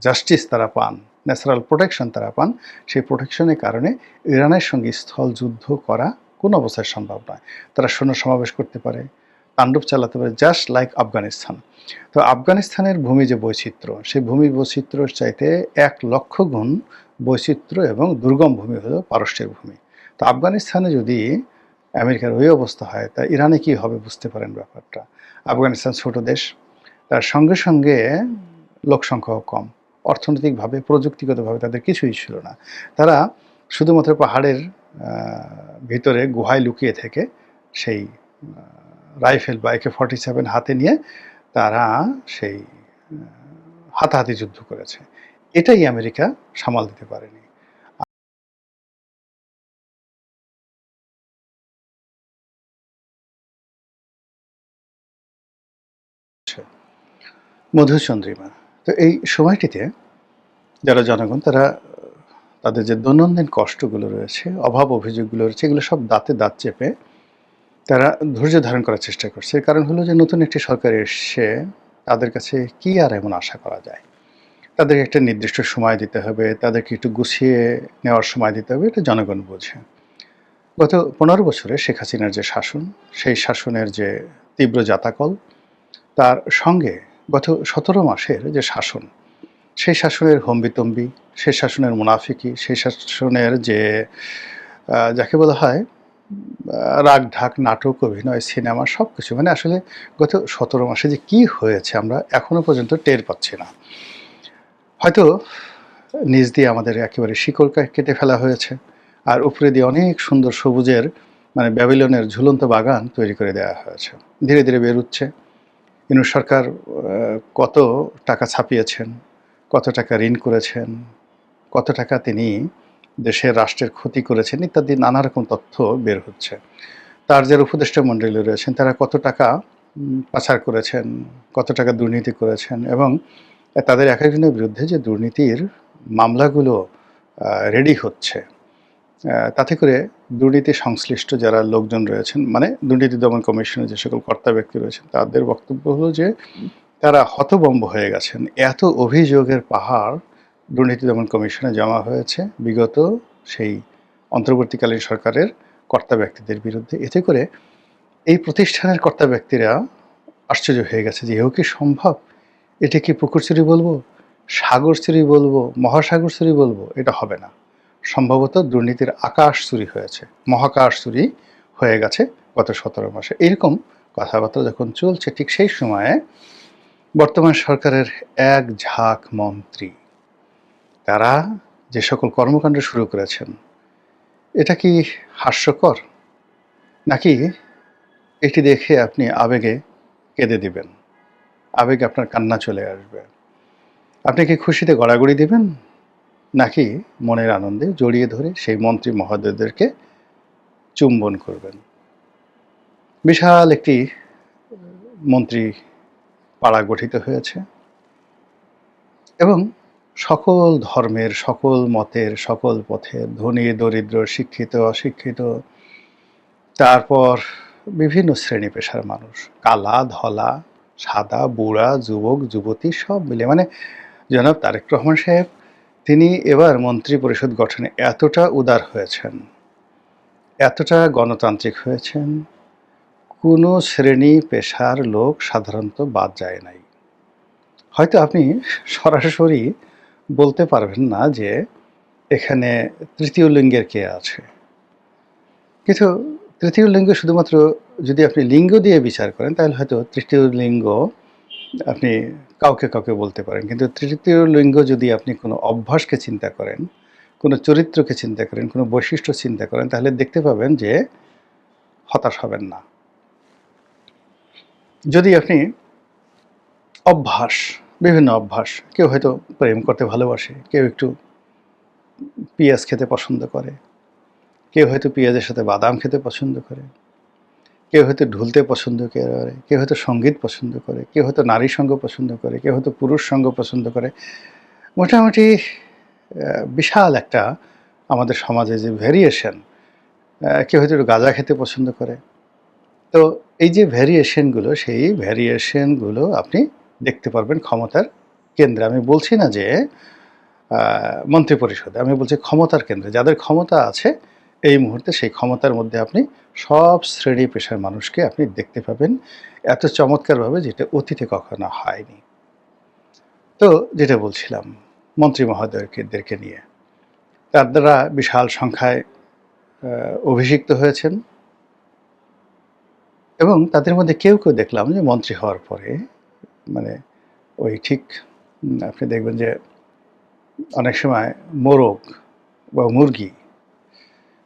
জাস্টিস তারা পান, ন্যাচারাল প্রোটেকশন তারা পান। সেই প্রোটেকশনের কারণে ইরানের সঙ্গে স্থল যুদ্ধ করা কোনো অবস্থায় সম্ভব নয়। তারা সৈন্য সমাবেশ করতে পারে, তাণ্ডব চালাতে পারে, জাস্ট লাইক আফগানিস্তান। তো আফগানিস্তানের ভূমি যে বৈচিত্র্য, সেই ভূমি বৈচিত্র্যের চাইতে 1 লক্ষ গুণ বৈচিত্র্য এবং দুর্গম ভূমি হলো পারস্যের ভূমি। তো আফগানিস্তানে যদি আমেরিকার ওই অবস্থা হয়, তা ইরানে কি হবে বুঝতে পারেন ব্যাপারটা। আফগানিস্তান ছোট দেশ, তার সঙ্গে সঙ্গে লোক সংখ্যাও কম, অর্থনৈতিকভাবে প্রযুক্তিগতভাবে তাদের কিছুই ছিল না। তারা শুধুমাত্র পাহাড়ের ভিতরে গুহায় লুকিয়ে থেকে সেই রাইফেল বা AK-47 হাতে নিয়ে তারা সেই হাতাহাতি যুদ্ধ করেছে। এটাই আমেরিকা সামাল দিতে পারেনি। মধুচন্দ্রিমা, তো এই সময়টিতে যারা জনগণ তারা তাদের যে দৈনন্দিন কষ্টগুলো রয়েছে, অভাব অভিযোগগুলো রয়েছে, এগুলো সব দাঁতে দাঁত চেপে তারা ধৈর্য ধারণ করার চেষ্টা করছে। এর কারণ হলো যে নতুন একটি সরকার এসে তাদের কাছে কি আর এমন আশা করা যায়। তাদেরকে একটা নির্দিষ্ট সময় দিতে হবে, তাদেরকে একটু গুছিয়ে নেওয়ার সময় দিতে হবে, এটা জনগণ বোঝে। গত 15 বছরে শেখ হাসিনার যে শাসন, সেই শাসনের যে তীব্র জাতাকল, তার সঙ্গে গত 17 মাসের যে শাসন, সেই শাসনের হম্বিতম্বি, সেই শাসনের মুনাফিকি, সেই শাসনের যে যাকে বলা হয় রাগ ঢাক, নাটক, অভিনয়, সিনেমা সব কিছু, মানে আসলে গত 17 মাসে যে কি হয়েছে আমরা এখনো পর্যন্ত টের পাচ্ছি না। হয়তো নিচ দিয়ে আমাদের একেবারে শিকড় কেটে ফেলা হয়েছে, আর উপরে দিয়ে অনেক সুন্দর সবুজের মানে ব্যাবিলনের ঝুলন্ত বাগান তৈরি করে দেওয়া হয়েছে। ধীরে ধীরে বেরোচ্ছে। ইউনূস সরকার কত টাকা ছাপিয়েছেন, কত টাকা ঋণ করেছেন, কত টাকা তিনি দেশের রাষ্ট্রের ক্ষতি করেছেন ইত্যাদি নানা রকম তথ্য বের হচ্ছে। তার যারা উপদেষ্টা মণ্ডলী রয়েছেন তারা কত টাকা পাচার করেছেন, কত টাকা দুর্নীতি করেছেন, এবং তাদের এক একজনের বিরুদ্ধে যে দুর্নীতির মামলাগুলো রেডি হচ্ছে, তাতে করে দুর্নীতি সংশ্লিষ্ট যারা লোকজন রয়েছেন, মানে দুর্নীতি দমন কমিশনের যে সকল কর্তা ব্যক্তি রয়েছেন, তাদের বক্তব্য হলো যে তারা হতভম্ব হয়ে গেছেন। এত অভিযোগের পাহাড় দুর্নীতি দমন কমিশনে জমা হয়েছে বিগত সেই অন্তর্বর্তীকালীন সরকারের কর্তা ব্যক্তিদের বিরুদ্ধে। এতে করে এই প্রতিষ্ঠানের কর্তা ব্যক্তিরা আশ্চর্য হয়ে গেছে যে এও কি সম্ভব? এটা কি পুকুর চুরি বলবো, সাগর চুরি বলবো, মহাসাগর চুরি বলবো? এটা হবে না। সম্ভবত দুর্নীতির আকাশ চুরি হয়েছে, মহাকাশ চুরি হয়ে গেছে গত 17 মাসে। এরকম কথাবার্তা যখন চলছে, ঠিক সেই সময়ে বর্তমান সরকারের এক ঝাঁক মন্ত্রী তারা যে সকল কর্মকাণ্ড শুরু করেছেন, এটা কি হাস্যকর, নাকি এটি দেখে আপনি আবেগে কেঁদে দিবেন, আবেগে আপনার কান্না চলে আসবে? আপনি কি খুশিতে গড়াগড়ি দিবেন, নাকি মনের আনন্দে জড়িয়ে ধরে সেই মন্ত্রী মহোদয়দেরকে চুম্বন করবেন? বিশাল একটি মন্ত্রী পাড়া গঠিত হয়েছে এবং সকল ধর্মের, সকল মতের, সকল পথের, ধনী দরিদ্র, শিক্ষিত অশিক্ষিত, তারপর বিভিন্ন শ্রেণী পেশার মানুষ, কালা ধলা, সাদা বুড়া, যুবক যুবতী সব মিলে, মানে জনাব তারেক রহমান সাহেব তিনি এবার মন্ত্রী পরিষদ গঠনে এতটা উদার হয়েছেন, এতটা গণতান্ত্রিক হয়েছেন, কোনো শ্রেণী পেশার লোক সাধারণত বাদ যায় নাই। হয়তো আপনি সরাসরি বলতে পারবেন না যে এখানে তৃতীয় লিঙ্গের কে আছে, কিন্তু তৃতীয় লিঙ্গ শুধুমাত্র যদি আপনি লিঙ্গ দিয়ে বিচার করেন তাহলে হয়তো তৃতীয় লিঙ্গ আপনি কাউকে কাউকে বলতে পারেন, কিন্তু তৃতীয় লিঙ্গ যদি আপনি কোনো অভ্যাসকে চিন্তা করেন, কোনো চরিত্রকে চিন্তা করেন, কোনো বৈশিষ্ট্য চিন্তা করেন, তাহলে দেখতে পাবেন যে হতাশ হবেন না। যদি আপনি অভ্যাস, বিভিন্ন অভ্যাস, কেউ হয়তো প্রেম করতে ভালোবাসে, কেউ একটু পেঁয়াজ খেতে পছন্দ করে, কেউ হয়তো পেঁয়াজের সাথে বাদাম খেতে পছন্দ করে, কেউ হয়তো ঢুলতে পছন্দ করে, কেউ হয়তো সঙ্গীত পছন্দ করে, কেউ হয়তো নারী সঙ্গ পছন্দ করে, কেউ হয়তো পুরুষ সঙ্গ পছন্দ করে। মোটামুটি বিশাল একটা আমাদের সমাজে যে ভ্যারিয়েশন, কেউ হয়তো একটু গাঁজা খেতে পছন্দ করে। তো এই যে ভ্যারিয়েশনগুলো, সেই ভ্যারিয়েশনগুলো আপনি দেখতে পারবেন ক্ষমতার কেন্দ্রে। আমি বলছি না যে মন্ত্রিপরিষদে, আমি বলছি ক্ষমতার কেন্দ্রে। যাদের ক্ষমতা আছে এই মুহূর্তে, সেই ক্ষমতার মধ্যে আপনি সব শ্রেণী পেশার মানুষকে আপনি দেখতে পাবেন এত চমৎকারভাবে, যেটা অতীতে কখনো হয়নি। তো যেটা বলছিলাম, মন্ত্রী মহোদয়দেরকে নিয়ে তার দ্বারা বিশাল সংখ্যায় অভিষিক্ত হয়েছেন এবং তাদের মধ্যে কেউ কেউ দেখলাম যে মন্ত্রী হওয়ার পরে মানে ওই ঠিক আপনি দেখবেন যে অনেক সময় মোরগ বা মুরগি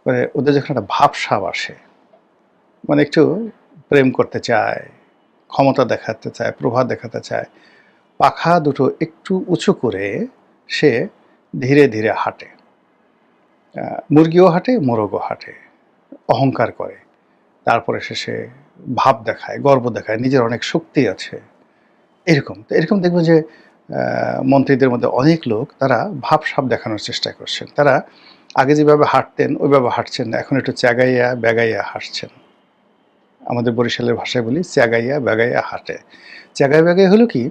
মানে ওদের যখন একটা ভাবসাব আসে, মানে একটু প্রেম করতে চায়, ক্ষমতা দেখাতে চায়, প্রভাব দেখাতে চায়, পাখা দুটো একটু উঁচু করে সে ধীরে ধীরে হাঁটে। মুরগিও হাঁটে, মোরগও হাঁটে, অহংকার করে, তারপরে শেষে ভাব দেখায়, গর্ব দেখায়, নিজের অনেক শক্তি আছে। এরকম দেখবেন যে মন্ত্রীদের মধ্যে অনেক লোক তারা ভাবসাব দেখানোর চেষ্টা করছেন। তারা আগে যেভাবে হাঁটতেন ওইভাবে হাঁটছেন না, এখন একটু চ্যাগাইয়া ব্যাগাইয়া হাঁটছেন। আমাদের বরিশালের ভাষায় বলি চ্যাগাইয়া ব্যাগাইয়া হাঁটে। চ্যাগাই ব্যাগাই হলো কি,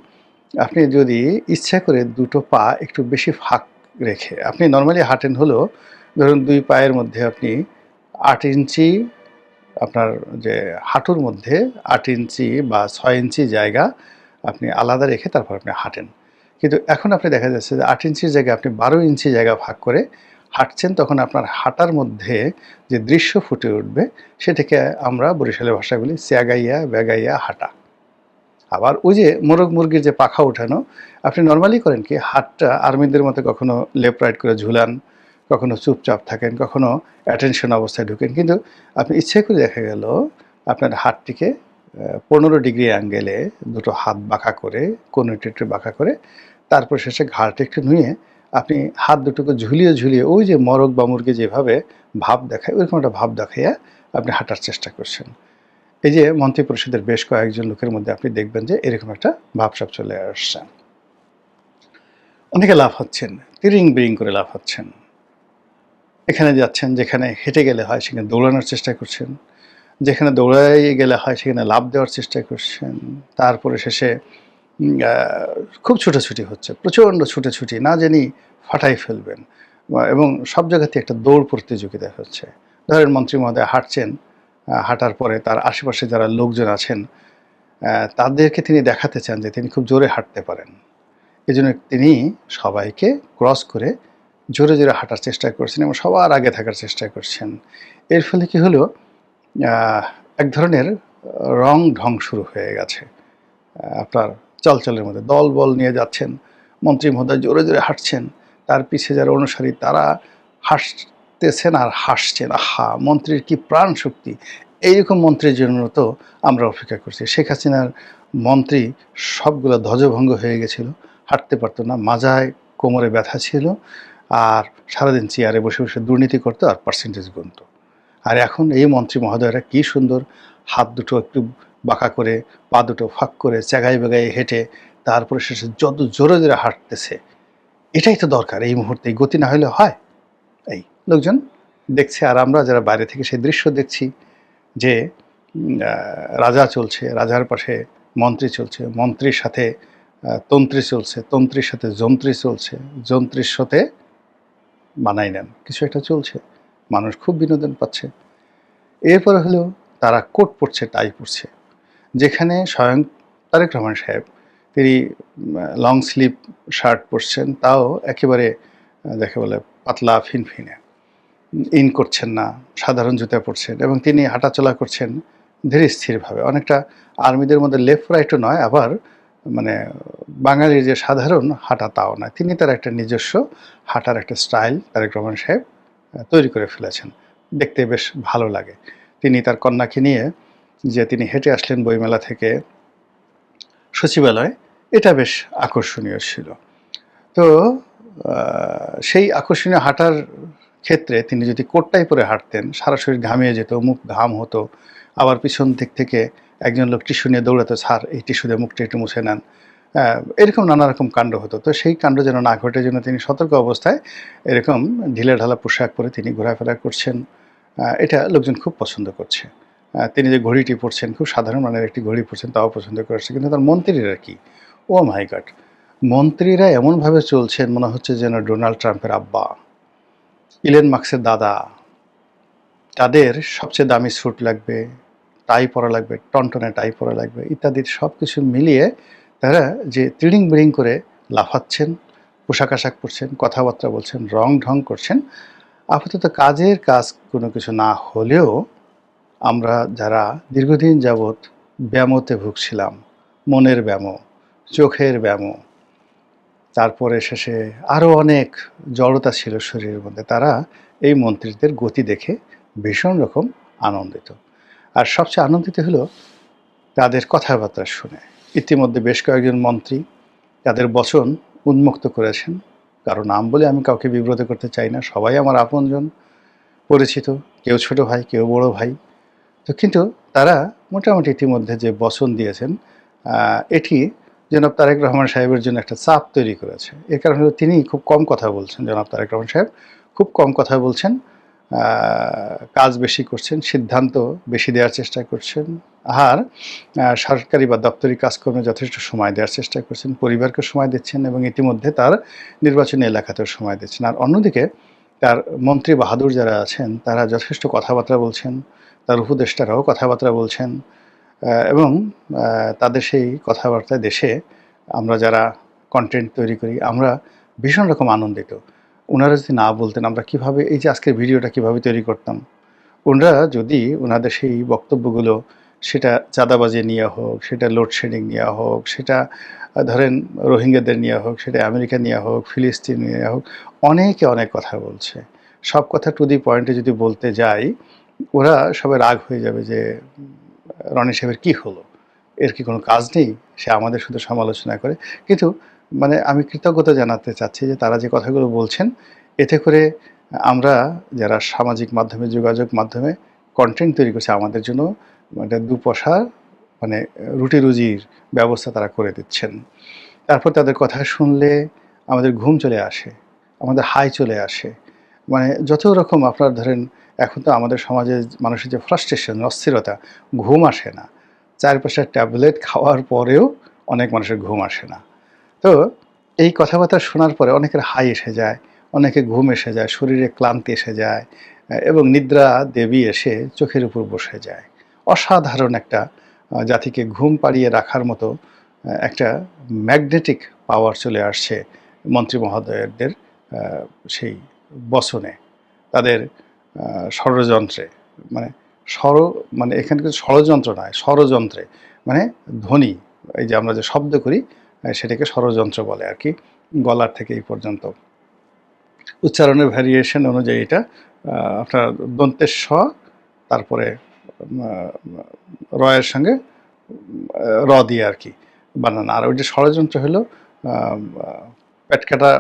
আপনি যদি ইচ্ছা করে দুটো পা একটু বেশি ফাঁক রেখে আপনি নর্মালি হাঁটেন হলো, ধরুন দুই পায়ের মধ্যে আপনি 8 ইঞ্চি, আপনার যে হাঁটুর মধ্যে 8 ইঞ্চি বা 6 ইঞ্চি জায়গা আপনি আলাদা রেখে তারপর আপনি হাঁটেন। কিন্তু এখন আপনি দেখা যাচ্ছে যে 8 ইঞ্চির জায়গায় আপনি 12 ইঞ্চি জায়গা ভাগ করে হাঁটছেন, তখন আপনার হাঁটার মধ্যে যে দৃশ্য ফুটে উঠবে সেটাকে আমরা বরিশালের ভাষায় বলি চ্যাগাইয়া ব্যাগাইয়া হাঁটা। আবার ওই যে মোরগ মুরগির যে পাখা ওঠানো, আপনি নর্মালি করেন কি, হাতটা আর্মিদের মতো কখনো লেফট রাইট করে ঝুলান, কখনো চুপচাপ থাকেন, কখনো অ্যাটেনশন অবস্থায় ঢুকেন, কিন্তু আপনি ইচ্ছে করে দেখা গেল আপনার হাতটিকে 15 ডিগ্রি অ্যাঙ্গেলে দুটো হাত বাঁকা করে, কোনোটি একটু বাঁকা করে, তারপর শেষে ঘাড়টা একটু নুয়ে আপনি হাত দুটোকে ঝুলিয়ে ঝুলিয়ে ওই যে মোরগ বা মুরগি যেভাবে ভাব দেখায় ওইরকম একটা ভাব দেখাইয়া আপনি হাঁটার চেষ্টা করছেন। এই যে মন্ত্রী পরিষদের বেশ কয়েকজন লোকের মধ্যে আপনি দেখবেন যে এরকম একটা ভাবসাব চলে আসছে। অনেকে লাভ হচ্ছেন, তিরিং বিরিং করে লাভ হচ্ছেন, এখানে যাচ্ছেন, যেখানে হেঁটে গেলে হয় সেখানে দৌড়ানোর চেষ্টা করছেন, যেখানে দৌড়াই গেলে হয় সেখানে লাভ দেওয়ার চেষ্টা করছেন, তারপরে শেষে খুব ছুটাছুটি হচ্ছে, প্রচণ্ড ছুটাছুটি, না জানি ফাটাই ফেলবেন, এবং সব জায়গাতে একটা দৌড় প্রতিযোগিতা হচ্ছে। ধরেন মন্ত্রী মহোদয় হাঁটছেন, হাঁটার পরে তার আশেপাশে যারা লোকজন আছেন তাদেরকে তিনি দেখাতে চান যে তিনি খুব জোরে হাঁটতে পারেন। এজন্য তিনি সবাইকে ক্রস করে জোরে জোরে হাঁটার চেষ্টা করছেন এবং সবার আগে থাকার চেষ্টা করছেন। এর ফলে কি হলো, এক ধরনের রং ঢং শুরু হয়ে গেছে। আপনার চলচলের মধ্যে দল বল নিয়ে যাচ্ছেন, মন্ত্রী মহোদয় জোরে জোরে হাঁটছেন, তার পিছে যারা অনুসারী তারা হাসতেছেন আর হাসছেন। আহা, মন্ত্রীর কি প্রাণ শক্তি! এইরকম মন্ত্রীর জন্য তো আমরা অপেক্ষা করছি। শেখ হাসিনার মন্ত্রী সবগুলো ধ্বজভঙ্গ হয়ে গেছিল, হাঁটতে পারতো না, মাজায় কোমরে ব্যথা ছিল, আর সারাদিন চেয়ারে বসে বসে দুর্নীতি করতো আর পার্সেন্টেজ গুনতো। আর এখন এই মন্ত্রী মহোদয়রা কি সুন্দর হাত দুটো একটু বাঁকা করে, পা দুটো ফাঁক করে, চ্যাগাই বেগাই হেঁটে তারপরে শেষে যত জোরে জোরে হাঁটতেছে। এটাই তো দরকার এই মুহূর্তে, গতি না হলে হয়? এই লোকজন দেখছে, আর আমরা যারা বাইরে থেকে সেই দৃশ্য দেখছি যে রাজা চলছে, রাজার পাশে মন্ত্রী চলছে, মন্ত্রীর সাথে তন্ত্রী চলছে, তন্ত্রীর সাথে যন্ত্রী চলছে, যন্ত্রীর সাথে মানাই নেন কিছু একটা চলছে, মানুষ খুব বিনোদন পাচ্ছে। এরপরে হলো তারা কোট পরছে, টাই পরছে, যেখানে স্বয়ং তারেক রহমান সাহেব তিনি লং স্লিভ শার্ট পরছেন, তাও একেবারে যাকে বলে পাতলা ফিনফিনে, ইন করছেন না, সাধারণ জুতা পরছেন, এবং তিনি হাঁটাচলা করছেন ধীরে স্থিরভাবে, অনেকটা আর্মিদের মধ্যে লেফট রাইটও নয়, আবার মানে বাঙালির যে সাধারণ হাঁটা তাও নয়। তিনি তার একটা নিজস্ব হাঁটার একটা স্টাইল তারেক রহমান সাহেব তৈরি করে ফেলেছেন, দেখতে বেশ ভালো লাগে। তিনি তার কন্যাকে নিয়ে যে তিনি হেঁটে আসলেন বইমেলা থেকে সচিবালয়, এটা বেশ আকর্ষণীয় ছিল। তো সেই আকর্ষণীয় হাঁটার ক্ষেত্রে তিনি যদি কোটটাই পরে হাঁটতেন, সারা শরীর ঘামিয়ে যেত, মুখ ঘাম হতো, আবার পিছন দিক থেকে একজন লোক টিস্যু নিয়ে দৌড়াতো, স্যার এই টিস্যু দিয়ে মুখটা একটু মুছে নেন, এরকম নানা রকম কাণ্ড হতো। তো সেই কাণ্ড যেন না ঘটে, জন্য তিনি সতর্ক অবস্থায় এরকম ঢিলেঢালা পোশাক পরে তিনি ঘোরাফেরা করছেন। এটা লোকজন খুব পছন্দ করছে। তিনি যে ঘড়িটি পরছেন, খুব সাধারণ মানের একটি ঘড়ি পরছেন, তাও পছন্দ করছে। কিন্তু তার মন্ত্রীরা কি, ও মাই গড, মন্ত্রীরা এমনভাবে চলছেন মনে হচ্ছে যেন ডোনাল্ড ট্রাম্পের আব্বা, ইলেন মাস্কের দাদা। তাদের সবচেয়ে দামি স্যুট লাগবে, টাই পরা লাগবে, টনটনে টাই পরা লাগবে, ইত্যাদি সব কিছু মিলিয়ে তারা যে তিড়িং বিড়িং করে লাফাচ্ছেন, পোশাক আশাক পরছেন, কথাবার্তা বলছেন, রং ঢং করছেন। আপাতত কাজের কাজ কোনো কিছু না হলেও আমরা যারা দীর্ঘদিন যাবৎ ব্যামোতে ভুগছিলাম, মনের ব্যামো, চোখের ব্যামো, তারপরে শেষে আরও অনেক জড়তা ছিল শরীরের মধ্যে, তারা এই মন্ত্রীদের গতি দেখে ভীষণ রকম আনন্দিত। আর সবচেয়ে আনন্দিত হলো তাদের কথাবার্তা শুনে। ইতিমধ্যে বেশ কয়েকজন মন্ত্রী তাদের বচন উন্মুক্ত করেছেন। কারো নাম বলে আমি কাউকে বিব্রত করতে চাই না, সবাই আমার আপনজন, পরিচিত, কেউ ছোট ভাই, কেউ বড় ভাই। তো কিন্তু তারা মোটামুটি ইতিমধ্যে যে বচন দিয়েছেন, এটি জনাব তারেক রহমান সাহেবের জন্য একটা চাপ তৈরি করেছে। এর কারণ হলো তিনি খুব কম কথা বলছেন। জনাব তারেক রহমান সাহেব খুব কম কথা বলছেন, কাজ বেশি করছেন, সিদ্ধান্ত বেশি দেওয়ার চেষ্টা করছেন, আর সরকারি বা দপ্তরি কাজকর্মে যথেষ্ট সময় দেওয়ার চেষ্টা করছেন, পরিবারকে সময় দিচ্ছেন এবং ইতিমধ্যে তার নির্বাচনী এলাকাতেও সময় দিচ্ছেন। আর অন্যদিকে তার মন্ত্রী বাহাদুর যারা আছেন তারা যথেষ্ট কথাবার্তা বলছেন, তার উপদেষ্টারাও কথাবার্তা বলছেন, এবং তাদের সেই কথাবার্তায় দেশে আমরা যারা কন্টেন্ট তৈরি করি আমরা ভীষণ রকম আনন্দিত। ওনারা যদি না বলতেন আমরা কিভাবে এই যে আজকের ভিডিওটা কিভাবে তৈরি করতাম। ওনারা যদি ওনাদের সেই বক্তব্যগুলো, সেটা চাঁদাবাজি নিয়ে হোক, সেটা লোডশেডিং নিয়ে হোক, সেটা ধরেন রোহিঙ্গাদের নিয়ে হোক, সেটা আমেরিকা নিয়ে হোক, ফিলিস্তিন নিয়ে হোক, অনেকে অনেক কথা বলছে। সব কথা টু দি পয়েন্টে যদি বলতে যাই ওরা সবাই রাগ হয়ে যাবে যে রনি সাহেবের কী হলো, এর কি কোনো কাজ নেই, সে আমাদের শুধু সমালোচনা করে। কিন্তু মানে আমি কৃতজ্ঞতা জানাতে চাচ্ছি যে তারা যে কথাগুলো বলছেন এতে করে আমরা যারা সামাজিক মাধ্যমে, যোগাযোগ মাধ্যমে কন্টেন্ট তৈরি করছি আমাদের জন্য মানে দুপয়সা মানে রুটি রুজির ব্যবস্থা তারা করে দিচ্ছেন। তারপর তাদের কথা শুনলে আমাদের ঘুম চলে আসে, আমাদের হাই চলে আসে। মানে যত রকম আপনার ধরেন এখন তো আমাদের সমাজে মানুষের যে ফ্রাস্ট্রেশন, অস্থিরতা, ঘুম আসে না। 4-5টা ট্যাবলেট খাওয়ার পরেও অনেক মানুষের ঘুম আসে না। তো এই কথাবার্তা শোনার পরে অনেকের হাই এসে যায়, অনেকে ঘুম এসে যায়, শরীরে ক্লান্তি এসে যায়, এবং নিদ্রা দেবী এসে চোখের উপর বসে যায়। অসাধারণ একটা জাতিকে ঘুম পাড়িয়ে রাখার মতো একটা ম্যাগনেটিক পাওয়ার চলে আসছে মন্ত্রী মহোদয়দের সেই বচনে, তাদের ষড়যন্ত্রে, মানে মানে এখানে কিন্তু ষড়যন্ত্র নয়, ষড়যন্ত্রে মানে ধ্বনি, এই যে আমরা যে শব্দ করি সেটাকে ষড়যন্ত্র বলে আর কি। গলার থেকে এই পর্যন্ত উচ্চারণের ভ্যারিয়েশন অনুযায়ী এটা আপনার দন্তের স, তারপরে রয়ের সঙ্গে র দিয়ে আর কি বানানো। আর ওই যে ষড়যন্ত্র হলো পেট কাটা